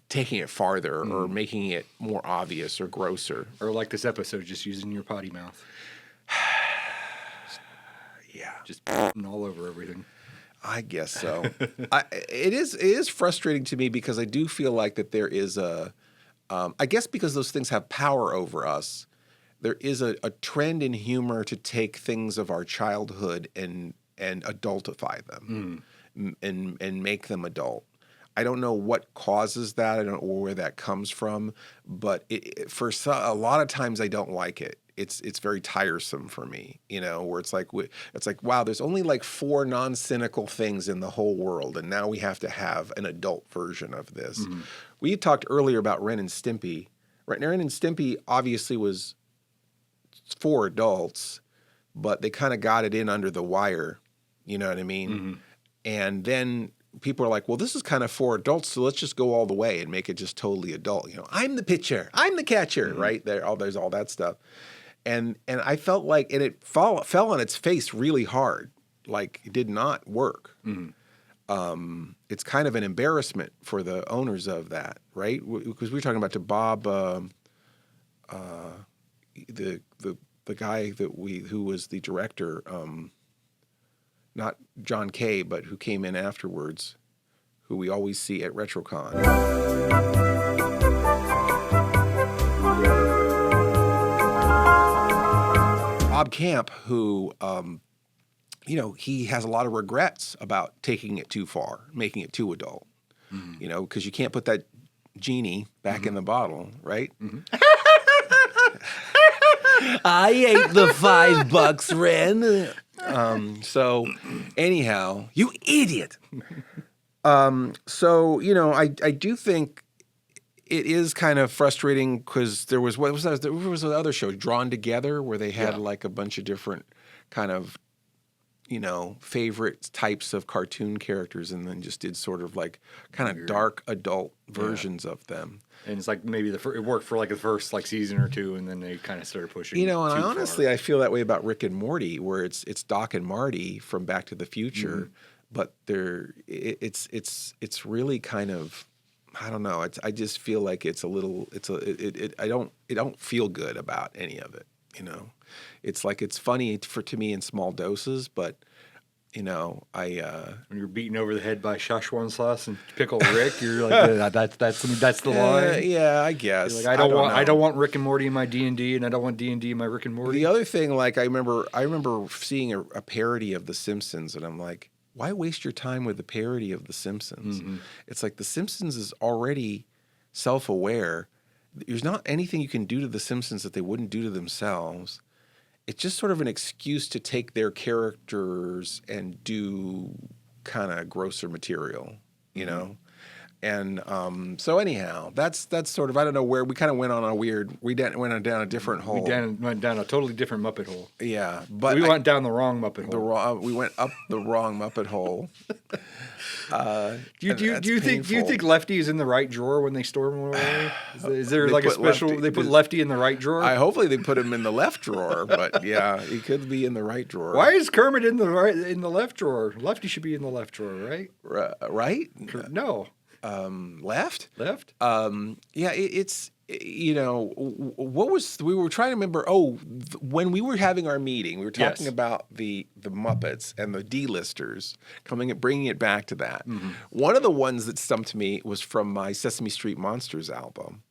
A: taking it farther or making it more obvious or grosser,
B: or like this episode, just using your potty mouth.
A: Yeah,
B: just all over everything.
A: I guess so. It is frustrating to me because I do feel like that there is I guess because those things have power over us, there is a trend in humor to take things of our childhood and adultify them and make them adult. I don't know what causes that. I don't know where that comes from, but a lot of times I don't like it. It's very tiresome for me, you know, where it's like wow, there's only like 4 non-cynical things in the whole world, and now we have to have an adult version of this. Mm-hmm. We talked earlier about Ren and Stimpy. Right, Ren and Stimpy obviously was for adults, but they kind of got it in under the wire, you know what I mean? Mm-hmm. And then people are like, well, this is kind of for adults, so let's just go all the way and make it just totally adult. You know, I'm the pitcher, I'm the catcher, right? There's all that stuff. And I felt like, and it fell on its face really hard. Like it did not work. Mm-hmm. It's kind of an embarrassment for the owners of that, right? Because we were talking about to Bob, the guy who was the director, not John Kay, but who came in afterwards, who we always see at RetroCon. Bob Camp, who, he has a lot of regrets about taking it too far, making it too adult, you know, because you can't put that genie back in the bottle, right? Mm-hmm. I ate the $5, Ren. So anyhow, you idiot. So, you know, I do think it is kind of frustrating because there was the other show, Drawn Together, where they had like a bunch of different kind of, you know, favorite types of cartoon characters, and then just did sort of like kind of dark adult versions of them.
B: And it's like maybe it worked for like the first like season or two, and then they kind of started pushing.
A: You know, and honestly, I feel that way about Rick and Morty, where it's Doc and Marty from Back to the Future, but it's really kind of, I don't know. I just feel like it's a little. I don't feel good about any of it. You know, it's like it's funny to me in small doses, but you know,
B: when you're beaten over the head by Szechuan sauce and pickle Rick, you're like, that's the line.
A: Yeah, I guess.
B: You're like, I don't want Rick and Morty in my D&D, and I don't want D&D in my Rick and Morty.
A: The other thing, like I remember seeing a parody of The Simpsons, and I'm like, why waste your time with the parody of The Simpsons? Mm-hmm. It's like The Simpsons is already self-aware. There's not anything you can do to The Simpsons that they wouldn't do to themselves. It's just sort of an excuse to take their characters and do kind of grosser material, you know? And so anyhow, that's sort of, I don't know where, we kind of went on a weird, went down a different hole.
B: We went down a totally different Muppet hole.
A: Yeah. But
B: we went down the wrong Muppet hole.
A: We went up the wrong Muppet hole.
B: Do you think Lefty is in the right drawer when they store him away? Is there like a special? They put Lefty in the right drawer.
A: Hopefully they put him in the left drawer, but yeah, he could be in the right drawer.
B: Why is Kermit in the left drawer? Lefty should be in the left drawer, right?
A: Right?
B: No.
A: Left?
B: Left?
A: Yeah, it's, you know, we were trying to remember, when we were having our meeting, we were talking about the Muppets and the D-listers, bringing it back to that. Mm-hmm. One of the ones that stumped me was from my Sesame Street Monsters album.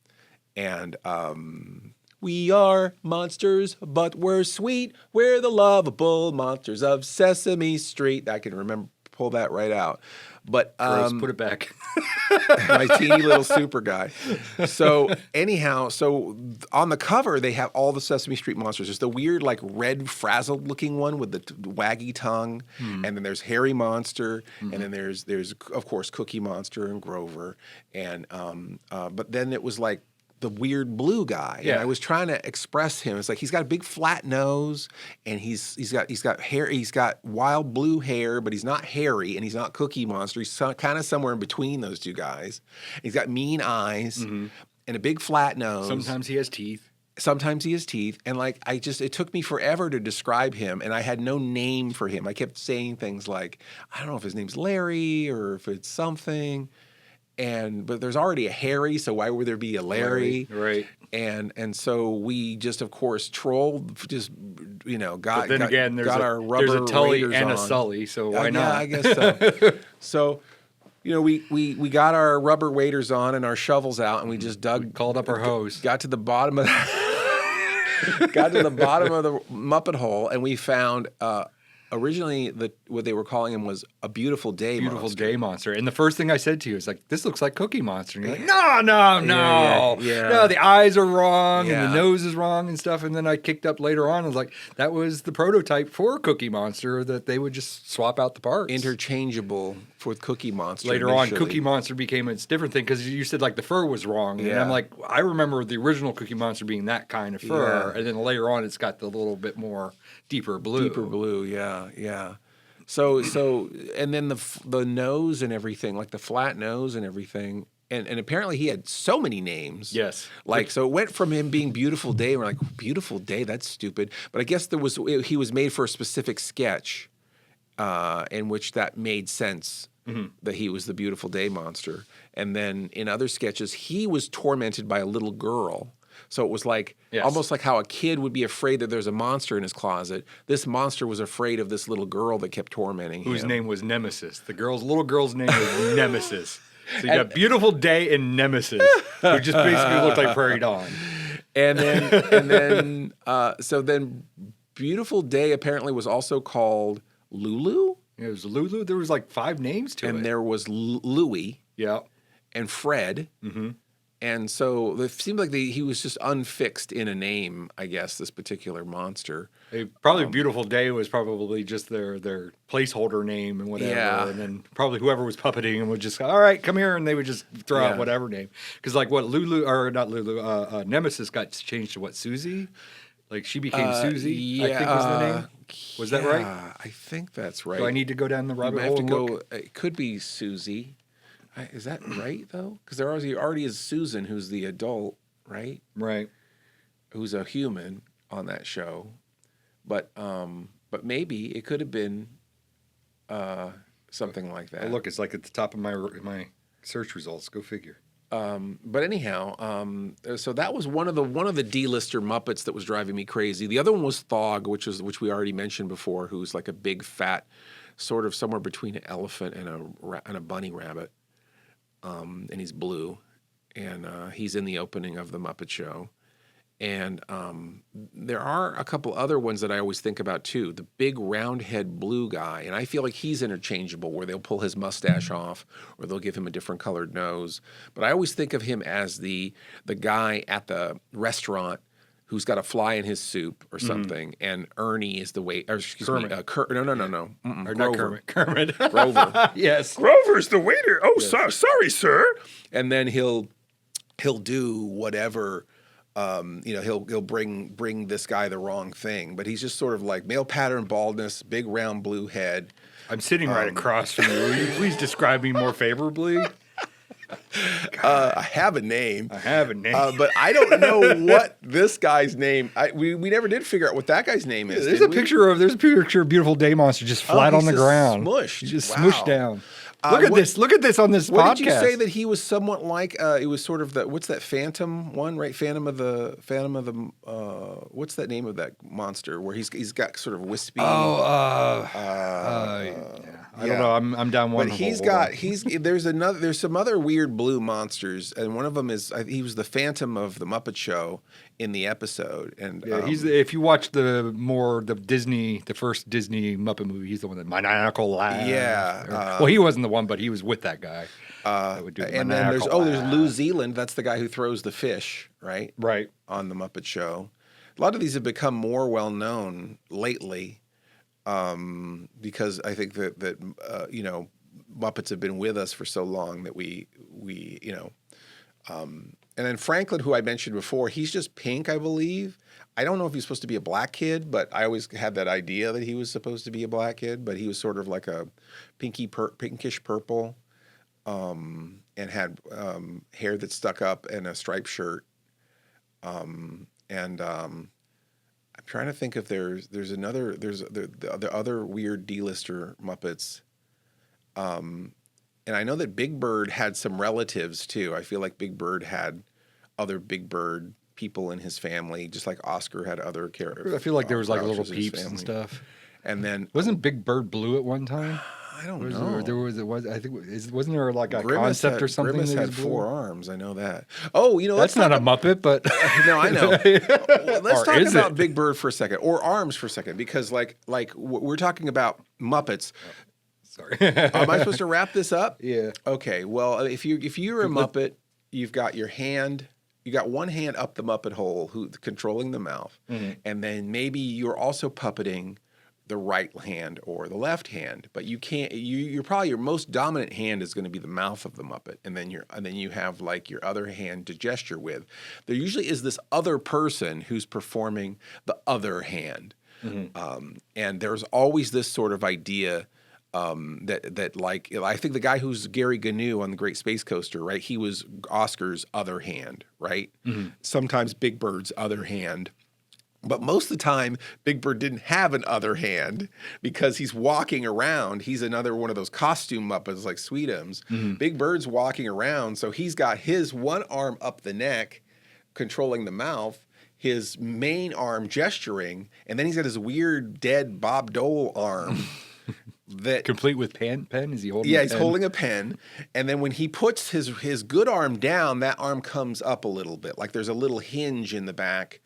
A: And we are monsters, but we're sweet. We're the lovable monsters of Sesame Street. I can pull that right out. But
B: put it back.
A: My teeny little super guy. So anyhow, on the cover they have all the Sesame Street monsters. There's the weird like red frazzled looking one with the waggy tongue, and then there's Hairy Monster, and then there's of course Cookie Monster and Grover, and but then it was like the weird blue guy. Yeah. And I was trying to express him. It's like he's got a big flat nose, and he's got hair. He's got wild blue hair, but he's not hairy, and he's not Cookie Monster. He's kind of somewhere in between those two guys. And he's got mean eyes and a big flat nose.
B: Sometimes he has teeth.
A: And like it took me forever to describe him, and I had no name for him. I kept saying things like, I don't know if his name's Larry or if it's something. But there's already a Harry, so why would there be a Larry?
B: Right.
A: And so we just, of course, trolled. Just got our rubber
B: there's a Tully
A: waders
B: and
A: on.
B: a Sully, so why not?
A: Yeah, I guess so. So, we got our rubber waders on and our shovels out, and we just
B: called up our hose.
A: Got to the bottom of the Muppet hole, and we found. Originally, what they were calling him was a beautiful day monster.
B: And the first thing I said to you is like, this looks like Cookie Monster. And you're like, no.
A: Yeah.
B: No, the eyes are wrong and the nose is wrong and stuff. And then I kicked up later on and was like, that was the prototype for Cookie Monster, that they would just swap out the parts.
A: Interchangeable for Cookie Monster.
B: Later on, Cookie Monster became its different thing because you said like the fur was wrong.
A: Yeah.
B: And I'm like, I remember the original Cookie Monster being that kind of fur. Yeah. And then later on, it's got the little bit more deeper blue.
A: Yeah. So, and then the nose and everything, like the flat nose and everything, and apparently he had so many names.
B: Yes.
A: Like, so it went from him being Beautiful Day, and we're like, Beautiful Day, that's stupid. But I guess he was made for a specific sketch, in which that made sense. Mm-hmm. That he was the Beautiful Day monster. And then in other sketches, he was tormented by a little girl. So it was like almost like how a kid would be afraid that there's a monster in his closet. This monster was afraid of this little girl that kept tormenting him.
B: Whose name was Nemesis. The little girl's name was Nemesis. So you got Beautiful Day and Nemesis, who just basically looked like Prairie Dawn.
A: And then Beautiful Day apparently was also called Lulu.
B: It was Lulu. There was like 5 names to it.
A: And there was Louie.
B: Yeah.
A: And Fred.
B: Mm-hmm.
A: And so it seemed like he was just unfixed in a name, I guess, this particular monster.
B: Probably Beautiful Day was probably just their placeholder name and whatever. Yeah. And then probably whoever was puppeting him would just go, all right, come here. And they would just throw out whatever name. Because like Nemesis got changed to Susie? Like she became Susie, I think was the name. Was that right?
A: I think that's right.
B: Do I need to go down the rabbit hole and look?
A: It could be Susie. Is that right, though? Because there already is Susan, who's the adult, right?
B: Right.
A: Who's a human on that show. But maybe it could have been something like that.
B: Oh, look, it's like at the top of my search results. Go figure.
G: But anyhow, so that was one of the D-lister Muppets that was driving me crazy. The other one was Thog, which we already mentioned before, who's like a big fat, sort of somewhere between an elephant and a bunny rabbit, and he's blue, and he's in the opening of the Muppet Show. And there are a couple other ones that I always think about too. The big round head blue guy, and I feel like he's interchangeable, where they'll pull his mustache off or they'll give him a different colored nose. But I always think of him as the guy at the restaurant who's got a fly in his soup or something, and Ernie is the wait. Or excuse me,
B: Kermit.
G: No.
B: Or
G: Grover.
B: not Kermit.
G: Grover.
B: Yes.
G: Grover's the waiter. Oh, sorry, sir. And then he'll do whatever. He'll bring this guy the wrong thing, but he's just sort of like male pattern baldness, big round blue head.
B: I'm sitting right across from you. Will you please describe me more favorably?
G: I have a name. But I don't know what this guy's name. We never did figure out what that guy's name is.
B: There's a picture of Beautiful Day Monster just flat on the ground,
G: smushed,
B: just
G: wow.
B: smushed down. Look at this on this podcast.
G: What did you say that he was somewhat like? It was sort of what's that Phantom one, right? Phantom of the. What's that name of that monster? Where he's got sort of wispy.
B: I don't know. I'm down one.
G: But there's some other weird blue monsters, and one of them is he was the Phantom of the Muppet Show in the episode. And
B: if you watch the first Disney Muppet movie, he's the one that maniacal laugh.
G: Yeah.
B: Well, he wasn't the one, but he was with that guy.
G: And then there's New Zealand. That's the guy who throws the fish, right?
B: Right.
G: On the Muppet Show. A lot of these have become more well known lately. Because I think that Muppets have been with us for so long that we and then Franklin, who I mentioned before, he's just pink, I believe. I don't know if he's supposed to be a black kid, but I always had that idea that he was supposed to be a black kid, but he was sort of like a pinkish purple, and had hair that stuck up and a striped shirt, I'm trying to think if there's the other weird D-lister Muppets, and I know that Big Bird had some relatives too. I feel like Big Bird had other Big Bird people in his family, just like Oscar had other characters.
B: I feel like there was like little peeps and stuff.
G: And then
B: wasn't Big Bird blue at one time?
G: I don't know.
B: Wasn't there like a concept or something?
G: Grimace had 4 arms. I know that. Oh,
B: that's not a Muppet, but
G: no, I know. Well, let's talk about Big Bird for a second, or arms for a second, because like we're talking about Muppets.
B: Sorry,
G: am I supposed to wrap this up?
B: Yeah.
G: Okay. Well, if you're a Muppet, you've got your hand. You got one hand up the Muppet hole, controlling the mouth, and then maybe you're also puppeting the right hand or the left hand, but you can't. You're probably your most dominant hand is going to be the mouth of the Muppet, and then you have like your other hand to gesture with. There usually is this other person who's performing the other hand, and there's always this sort of idea that like I think the guy who's Gary Gnu on the Great Space Coaster, right? He was Oscar's other hand, right? Sometimes Big Bird's other hand. But most of the time, Big Bird didn't have an other hand because he's walking around. He's another one of those costume Muppets like Swedoms. Big Bird's walking around, so he's got his one arm up the neck, controlling the mouth, his main arm gesturing, and then he's got his weird dead Bob Dole arm. That
B: complete with pen? Is he holding?
G: Yeah, he's holding a pen, and then when he puts his good arm down, that arm comes up a little bit, like there's a little hinge in the back.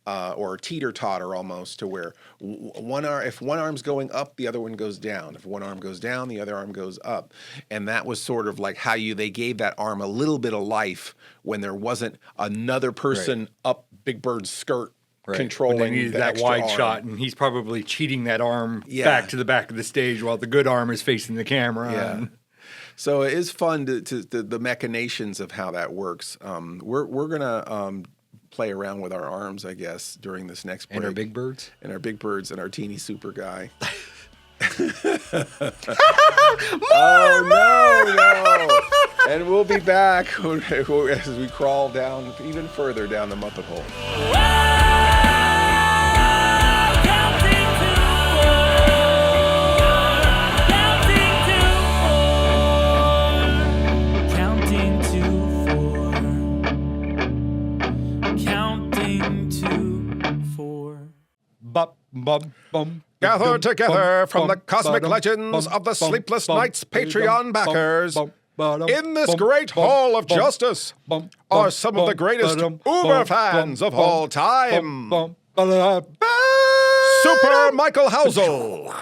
G: Or teeter-totter almost, to where if one arm's going up, the other one goes down. If one arm goes down, the other arm goes up. And that was sort of like how they gave that arm a little bit of life when there wasn't another person up Big Bird's skirt controlling
B: when they needed that wide shot, and he's probably cheating that arm back to the back of the stage while the good arm is facing the camera.
G: Yeah. So it is fun to the machinations of how that works. We're gonna play around with our arms, I guess, during this next break.
B: And our Big Birds?
G: And our Big Birds and our teeny super guy. No. And we'll be back as we crawl down even further down the Muppet hole.
C: Counting to 4.
E: Gathered together from the cosmic legends of the Sleepless Nights Patreon backers, in this great hall of justice are some of the greatest Uber fans of all time. Super Michael Housel,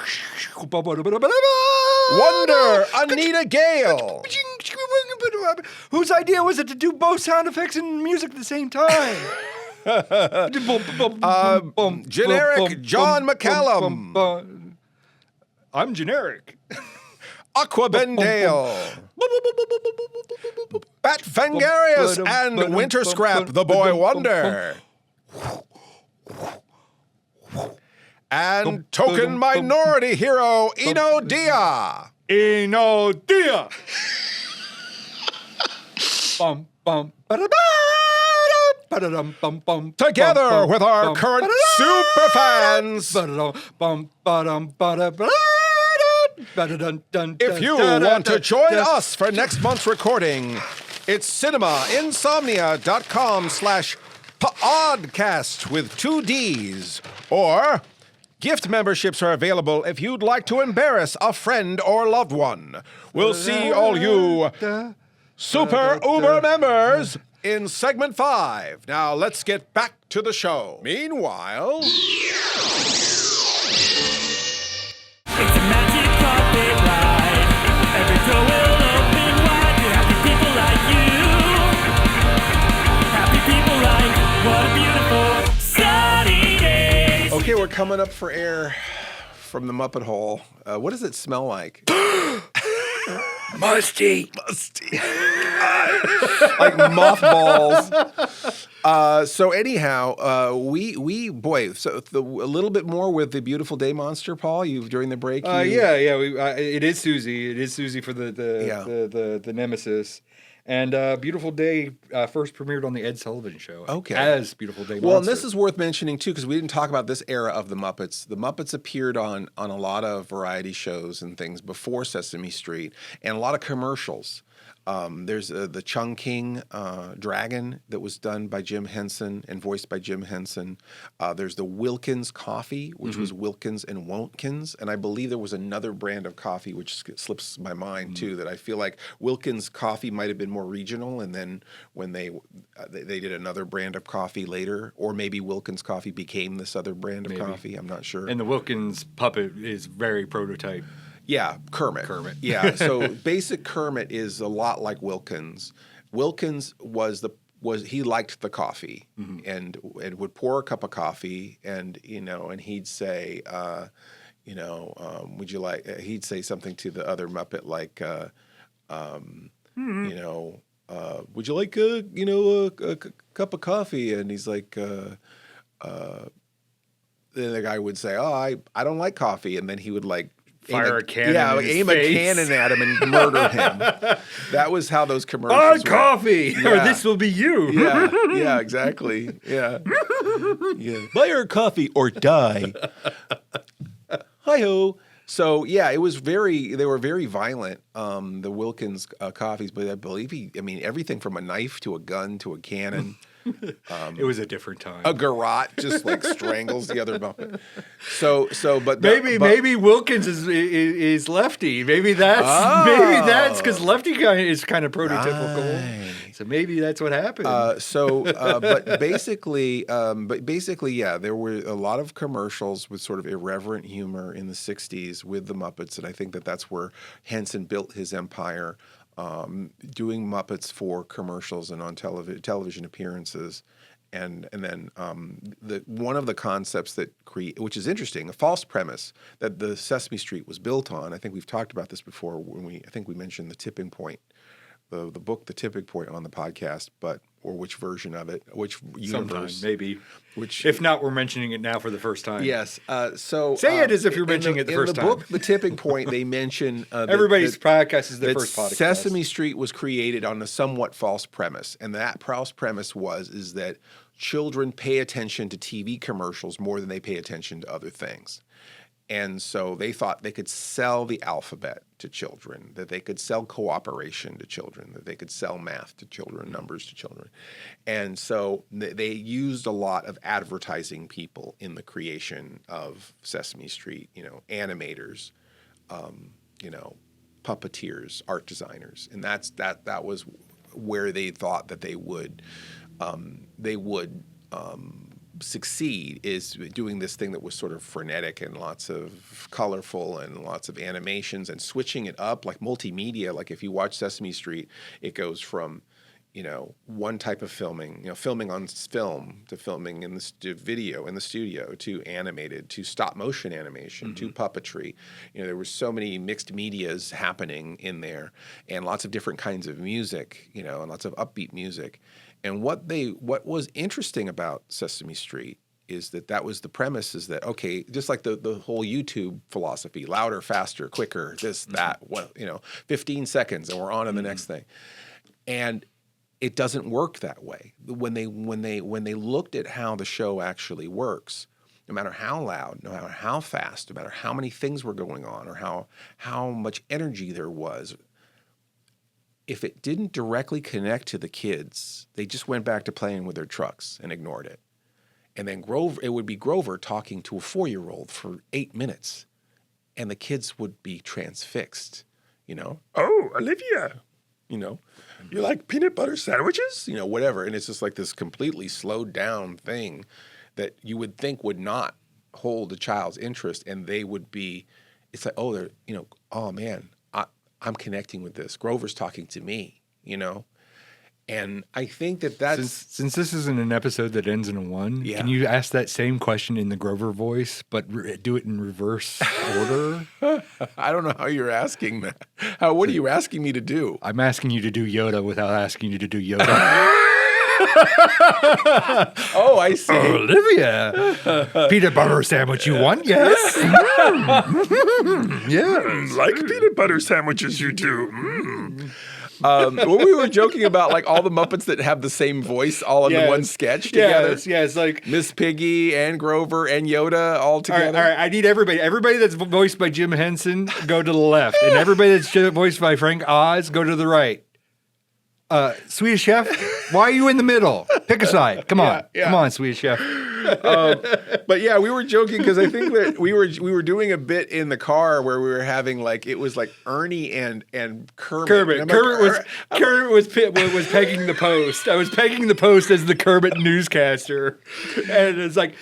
E: Wonder Anita Gale,
B: Whose idea was it to do both sound effects and music at the same time?
E: Generic John McCallum,
B: I'm generic.
E: Aquabendale, Bat Fangarius, and Winter Scrap, the Boy Wonder. And token minority hero, Eno Dia.
B: Eno Dia.
E: Together with our current super fans. If you want to join us for next month's recording, it's cinemaInsomnia.com/pODDcast with 2 Ds. Or gift memberships are available if you'd like to embarrass a friend or loved one. We'll see all you Super Uber members in segment 5. Now let's get back to the show. Meanwhile...
C: It's a magic carpet ride. Every door will open wide. You're happy people like you. Happy people like, what a beautiful sunny day.
G: Okay, we're coming up for air from the Muppet hole. What does it smell like?
B: Musty.
G: Like mothballs. So anyhow, a little bit more with the Beautiful Day Monster, Paul. During the break.
B: It is Susie. It is Susie for the nemesis. And Beautiful Day first premiered on the Ed Sullivan Show.
G: Okay.
B: As Beautiful Day Monster.
G: Well, and this is worth mentioning, too, because we didn't talk about this era of the Muppets. The Muppets appeared on a lot of variety shows and things before Sesame Street, and a lot of commercials. There's the Chungking dragon that was done by Jim Henson and voiced by Jim Henson. There's the Wilkins coffee, which was Wilkins and Wontkins. And I believe there was another brand of coffee, which slips my mind, too, that I feel like Wilkins coffee might have been more regional. And then when they did another brand of coffee later, or maybe Wilkins coffee became this other brand of coffee. I'm not sure.
B: And the Wilkins puppet is very prototype.
G: Yeah, Kermit. Yeah, so basic Kermit is a lot like Wilkins. Wilkins he liked the coffee and would pour a cup of coffee and he'd say, would you like? He'd say something to the other Muppet like, would you like a cup of coffee? And he's like, then the guy would say, oh, I don't like coffee, and then he would like.
B: Fire a cannon.
G: Yeah, like aim a cannon at him and murder him. That was how those commercials were.
B: Coffee, or this will be you.
G: Yeah, exactly. Yeah. Buy our coffee or die. Hi-ho. So, yeah, they were very violent, the Wilkins coffees, but I believe everything from a knife to a gun to a cannon.
B: It was a different time.
G: A garrote just like strangles the other Muppet. But
B: maybe Wilkins is Lefty. Maybe that's because Lefty is kind of prototypical. Right. So maybe that's what happened.
G: But basically, yeah, there were a lot of commercials with sort of irreverent humor in the '60s with the Muppets, and I think that's where Henson built his empire. Doing Muppets for commercials and on television appearances, and then one of the concepts which is interesting, a false premise that the Sesame Street was built on. I think we've talked about this before I think we mentioned The Tipping Point, the book The Tipping Point on the podcast, or which version of it, which universe,
B: sometime, maybe. Which, if not, we're mentioning it now for the first time.
G: Yes. So
B: say it as if you're mentioning it the first time.
G: In the book, The Tipping Point, they mention
B: everybody's podcast is their first podcast.
G: Sesame Street was created on a somewhat false premise, and that false premise is that children pay attention to TV commercials more than they pay attention to other things. And so they thought they could sell the alphabet to children, that they could sell cooperation to children, that they could sell math to children, numbers to children. And so they used a lot of advertising people in the creation of Sesame Street, animators, puppeteers, art designers. And that was where they thought that they would succeed, is doing this thing that was sort of frenetic and lots of colorful and lots of animations and switching it up like multimedia. Like if you watch Sesame Street, it goes from one type of filming, filming on film, to filming in the video in the studio, to animated, to stop motion animation, to puppetry. There were so many mixed medias happening in there, and lots of different kinds of music, and lots of upbeat music. And what was interesting about Sesame Street is that was the premise, is that, okay, just like the whole YouTube philosophy, louder, faster, quicker, this, that, 15 seconds and we're on to the next thing. And it doesn't work that way. When they looked at how the show actually works, no matter how loud, no matter how fast, no matter how many things were going on, or how much energy there was, if it didn't directly connect to the kids, they just went back to playing with their trucks and ignored it. And then it would be Grover talking to a 4-year-old for 8 minutes, and the kids would be transfixed. Oh, Olivia, you like peanut butter sandwiches? Whatever. And it's just like this completely slowed down thing that you would think would not hold a child's interest, and they would be, it's like, oh, they're, oh man, I'm connecting with this. Grover's talking to me, And I think that's...
B: Since this isn't an episode that ends in a 1,
G: yeah.
B: Can you ask that same question in the Grover voice, but do it in reverse order?
G: I don't know how you're asking that. What are you asking me to do?
B: I'm asking you to do Yoda without asking you to do Yoda.
G: Oh, I see.
B: Olivia, peanut butter sandwich you want? Yes. Yes.
G: Like peanut butter sandwiches you do. When we were joking about like all the Muppets that have the same voice all in the one sketch together.
B: Yes, like
G: Miss Piggy and Grover and Yoda all together.
B: All right, I need everybody that's voiced by Jim Henson, go to the left. And everybody that's voiced by Frank Oz, go to the right. Swedish Chef, why are you in the middle? Pick a side. Come on. Come on, Swedish Chef.
G: But yeah, we were joking because I think that we were doing a bit in the car where we were having it was like Ernie and Kermit.
B: Kermit was pegging the post. I was pegging the post as the Kermit newscaster, and it's like,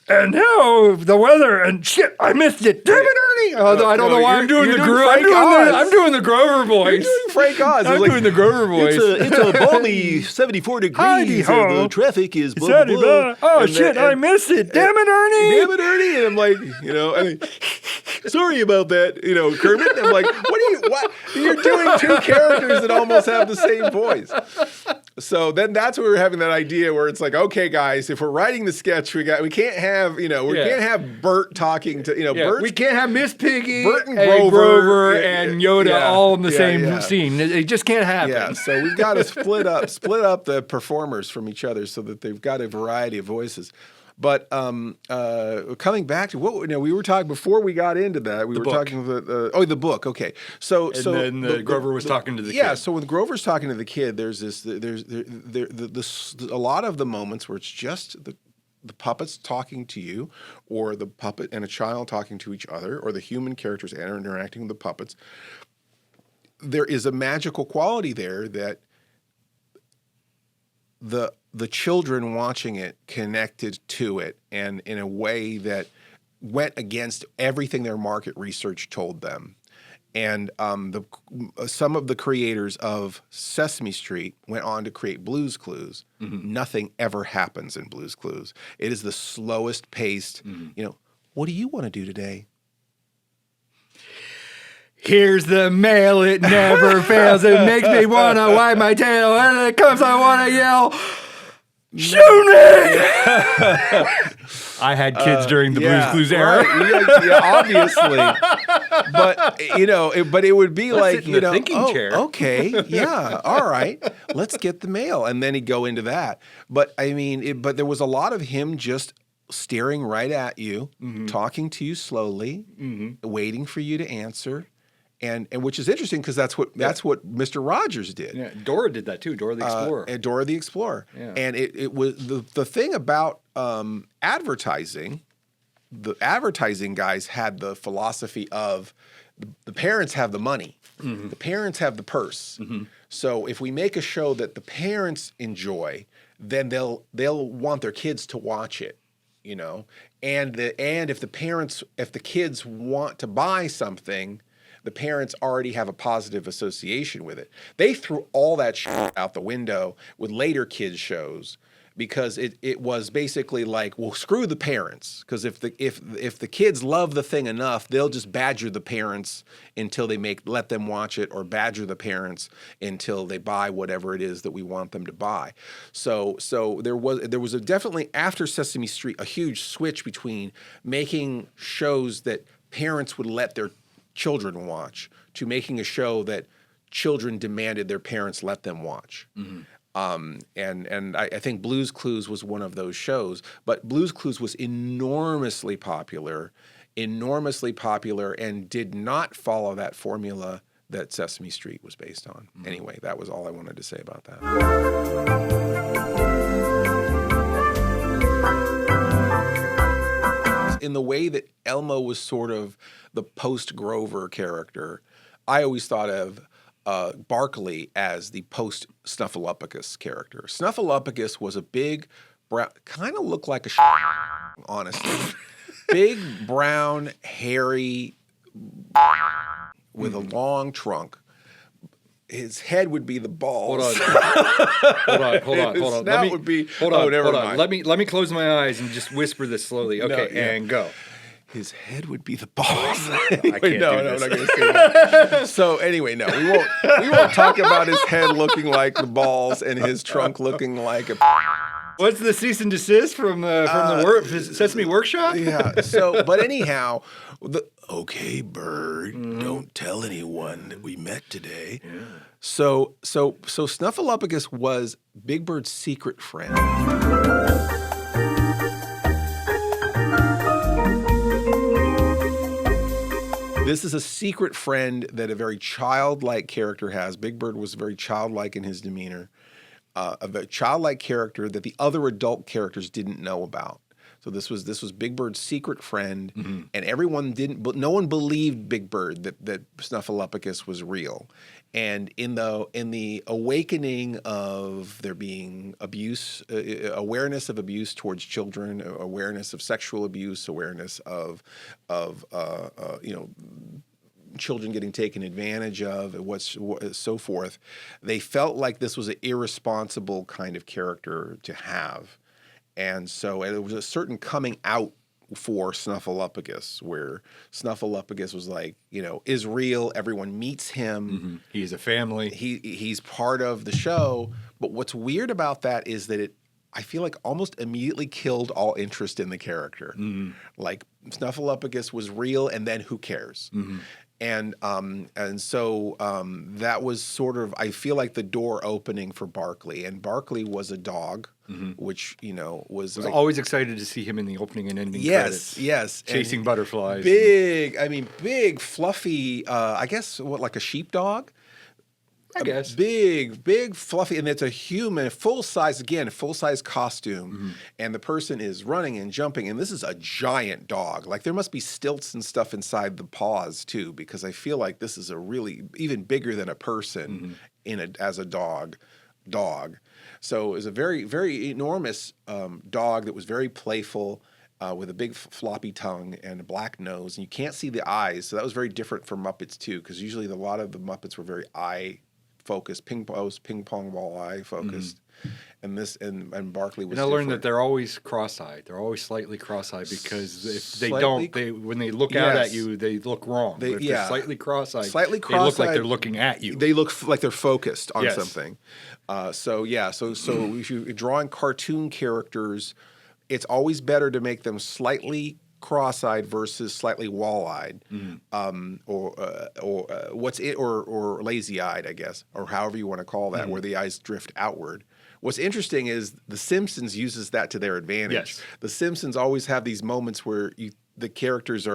B: and now the weather, and shit, I missed it. Damn it, Ernie! Although I don't know why I'm doing the Grover. I'm doing the Grover voice.
G: You're doing Frank Oz.
B: I'm doing the Grover voice.
H: It's a balmy 74 degrees. The traffic is blah, blah, blah.
B: Oh, shit, I missed it. Damn it, Ernie!
G: Damn it, Ernie! And I'm like, sorry about that, Kermit. And I'm like, what? You're doing two characters that almost have the same voice. So then that's where we were having that idea where it's like, okay, guys, if we're writing the sketch, we can't have, can't have Bert talking to, Bert.
B: We can't have Miss Piggy,
G: Bert and
B: Grover and Yoda all in the same scene. It just can't happen.
G: Yeah, so we've got to split up the performers from each other so that they've got a variety of voices. But coming back to what we were talking before we got into that, we were talking the book. Okay, so
B: then Grover was talking to the kid.
G: Yeah, so when Grover's talking to the kid, there's a lot of the moments where it's just the puppets talking to you, or the puppet and a child talking to each other, or the human characters interacting with the puppets. There is a magical quality there that the children watching it connected to it, and in a way that went against everything their market research told them. And some of the creators of Sesame Street went on to create Blue's Clues. Mm-hmm. Nothing ever happens in Blue's Clues. It is the slowest paced, what do you want to do today?
B: Here's the mail, it never fails. It makes me want to wag my tail. When it comes, I want to yell, shoot me! I had kids during the Blue's Clues era.
G: Right. Yeah, obviously. But it would be like,
B: thinking chair.
G: Okay, yeah, all right, let's get the mail. And then he'd go into that. But I mean, but there was a lot of him just staring right at you, talking to you slowly, waiting for you to answer. And which is interesting because that's what Mr. Rogers did.
B: Yeah, Dora did that too. Dora the Explorer.
G: And Dora the Explorer.
B: Yeah.
G: And it was the thing about advertising. The advertising guys had the philosophy of the parents have the money, the parents have the purse. So if we make a show that the parents enjoy, then they'll want their kids to watch it, you know. And if the kids want to buy something, the parents already have a positive association with it. They threw all that shit out the window with later kids shows because it was basically like, well, screw the parents, because if the kids love the thing enough, they'll just badger the parents until they let them watch it, or badger the parents until they buy whatever it is that we want them to buy. So there was definitely after Sesame Street a huge switch between making shows that parents would let their children watch to making a show that children demanded their parents let them watch. And I think Blue's Clues was one of those shows, but Blue's Clues was enormously popular and did not follow that formula that Sesame Street was based on. Anyway, that was all I wanted to say about that. In the way that Elmo was sort of the post-Grover character, I always thought of Barkley as the post-Snuffalupagus character. Snuffalupagus was a big, brown, kind of looked like a honestly. Big, brown, hairy, with a long trunk. His head would be the balls.
B: Hold on.
G: His snout would be.
B: Never mind. Let me close my eyes and just whisper this slowly. Okay, and go.
G: His head would be the balls.
B: Anyway,
G: I'm not going to say that. So anyway, no, we won't talk about his head looking like the balls and his trunk looking like a.
B: What's the cease and desist from the Sesame Workshop?
G: Yeah. So, but anyhow, okay, Bird, don't tell anyone that we met today. Yeah. So Snuffalupagus was Big Bird's secret friend. This is a secret friend that a very childlike character has. Big Bird was very childlike in his demeanor. A very childlike character that the other adult characters didn't know about. So this was Big Bird's secret friend, and no one believed Big Bird that Snuffalupagus was real. And in the awakening of there being abuse, awareness of abuse towards children, awareness of sexual abuse, awareness of children getting taken advantage of, and so forth, they felt like this was an irresponsible kind of character to have. And so it was a certain coming out for Snuffalupagus, where Snuffalupagus was like, is real. Everyone meets him.
B: He's a family.
G: He's part of the show. But what's weird about that is that I feel like almost immediately killed all interest in the character. Like Snuffalupagus was real, and then who cares? And so that was sort of, I feel like, the door opening for Barkley. And Barkley was a dog, which, was...
B: I was always excited to see him in the opening and ending credits.
G: Yes.
B: Chasing butterflies.
G: Big, fluffy, I guess, like a sheepdog?
B: I guess.
G: Big, fluffy, and it's a human, full-size costume, and the person is running and jumping, and this is a giant dog. Like, there must be stilts and stuff inside the paws, too, because I feel like this is a really, even bigger than a person as a dog. So it was a very, very enormous dog that was very playful, with a big floppy tongue and a black nose, and you can't see the eyes, so that was very different from Muppets, too, because usually a lot of the Muppets were very eye-focused, ping pong ball eye focused, and Barkley was.
B: And I learned
G: different.
B: that they're always cross-eyed. They're always slightly cross-eyed because if they when they look out at you, they look wrong. But if they're slightly cross-eyed, they look like they're looking at you.
G: They look like they're focused on something. So if you're drawing cartoon characters, it's always better to make them slightly cross-eyed versus slightly wall-eyed, or lazy-eyed, I guess, or however you want to call that, where the eyes drift outward. What's interesting is The Simpsons uses that to their advantage.
B: Yes.
G: The Simpsons always have these moments where the characters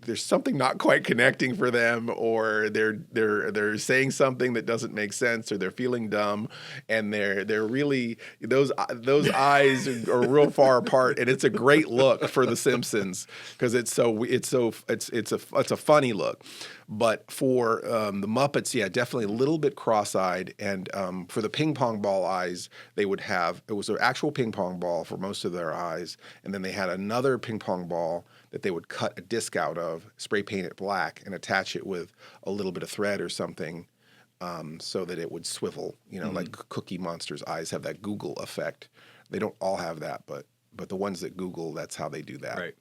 G: there's something not quite connecting for them, or they're saying something that doesn't make sense, or they're feeling dumb, and they're really those eyes are real far apart, and it's a great look for The Simpsons because it's a funny look. But for the Muppets, yeah, definitely a little bit cross-eyed, and for the ping pong ball eyes, it was an actual ping pong ball for most of their eyes, and then they had another ping pong ball that they would cut a disc out of, spray paint it black, and attach it with a little bit of thread or something so that it would swivel. Like Cookie Monster's eyes have that Google effect. They don't all have that, but the ones that Google, that's how they do that.
B: Right.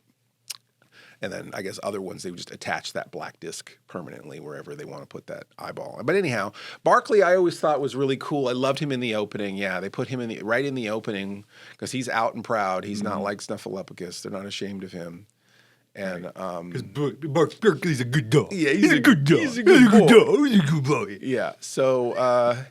G: And then I guess other ones, they would just attach that black disc permanently wherever they want to put that eyeball. But anyhow, Barkley I always thought was really cool. I loved him in the opening. Yeah, they put him right in the opening because he's out and proud. He's not like Snuffalupagus. They're not ashamed of him. And
B: Barkley's a good dog.
G: Yeah, he's a good dog. He's a good boy.
B: He's a good boy.
G: Yeah. So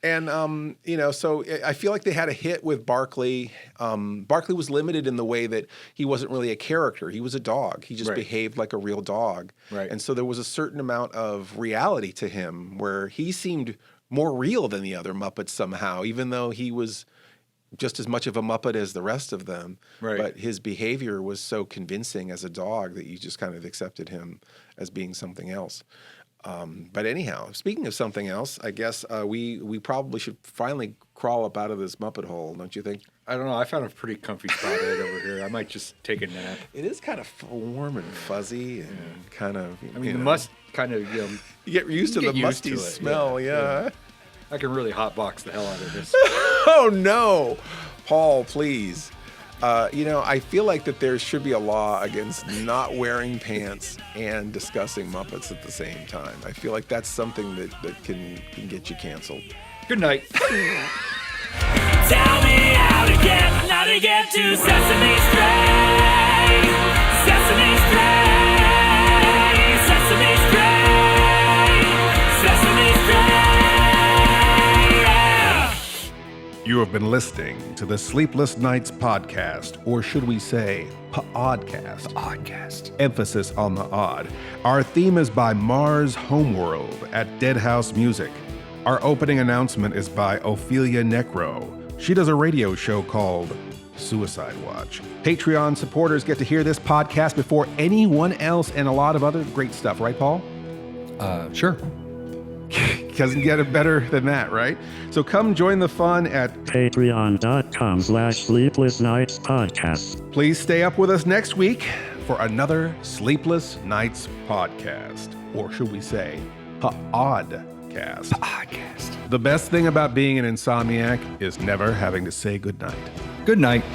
G: so I feel like they had a hit with Barkley. Barkley was limited in the way that he wasn't really a character. He was a dog. He just behaved like a real dog.
B: Right.
G: And so there was a certain amount of reality to him where he seemed more real than the other Muppets somehow, even though he was just as much of a Muppet as the rest of them.
B: Right.
G: But his behavior was so convincing as a dog that you just kind of accepted him as being something else. But anyhow, speaking of something else, I guess we probably should finally crawl up out of this Muppet hole, don't you think?
B: I don't know. I found a pretty comfy spot right over here. I might just take a nap.
G: It is kind of warm and fuzzy and kind of.
B: I mean, the must kind of
G: you get used to the musty smell. Yeah.
B: I can really hotbox the hell out of this.
G: Oh no, Paul, please. I feel like that there should be a law against not wearing pants and discussing Muppets at the same time. I feel like that's something that can get you canceled.
B: Good night.
C: Tell me how to get to Sesame Street. Sesame Street. Sesame Street. Sesame Street. Yeah.
E: You have been listening to the Sleepless Nights podcast, or should we say, pODDcast.
F: Oddcast.
E: Emphasis on the odd. Our theme is by Mars Homeworld at Dead House Music. Our opening announcement is by Ophelia Necro. She does a radio show called Suicide Watch. Patreon supporters get to hear this podcast before anyone else and a lot of other great stuff, right, Paul?
F: Sure.
E: Doesn't get it better than that, right? So come join the fun at
I: patreon.com/Sleepless Nights Podcast.
E: Please stay up with us next week for another Sleepless Nights podcast. Or should we say, pODDcast.
F: Oddcast.
E: The best thing about being an insomniac is never having to say goodnight.
F: Good night.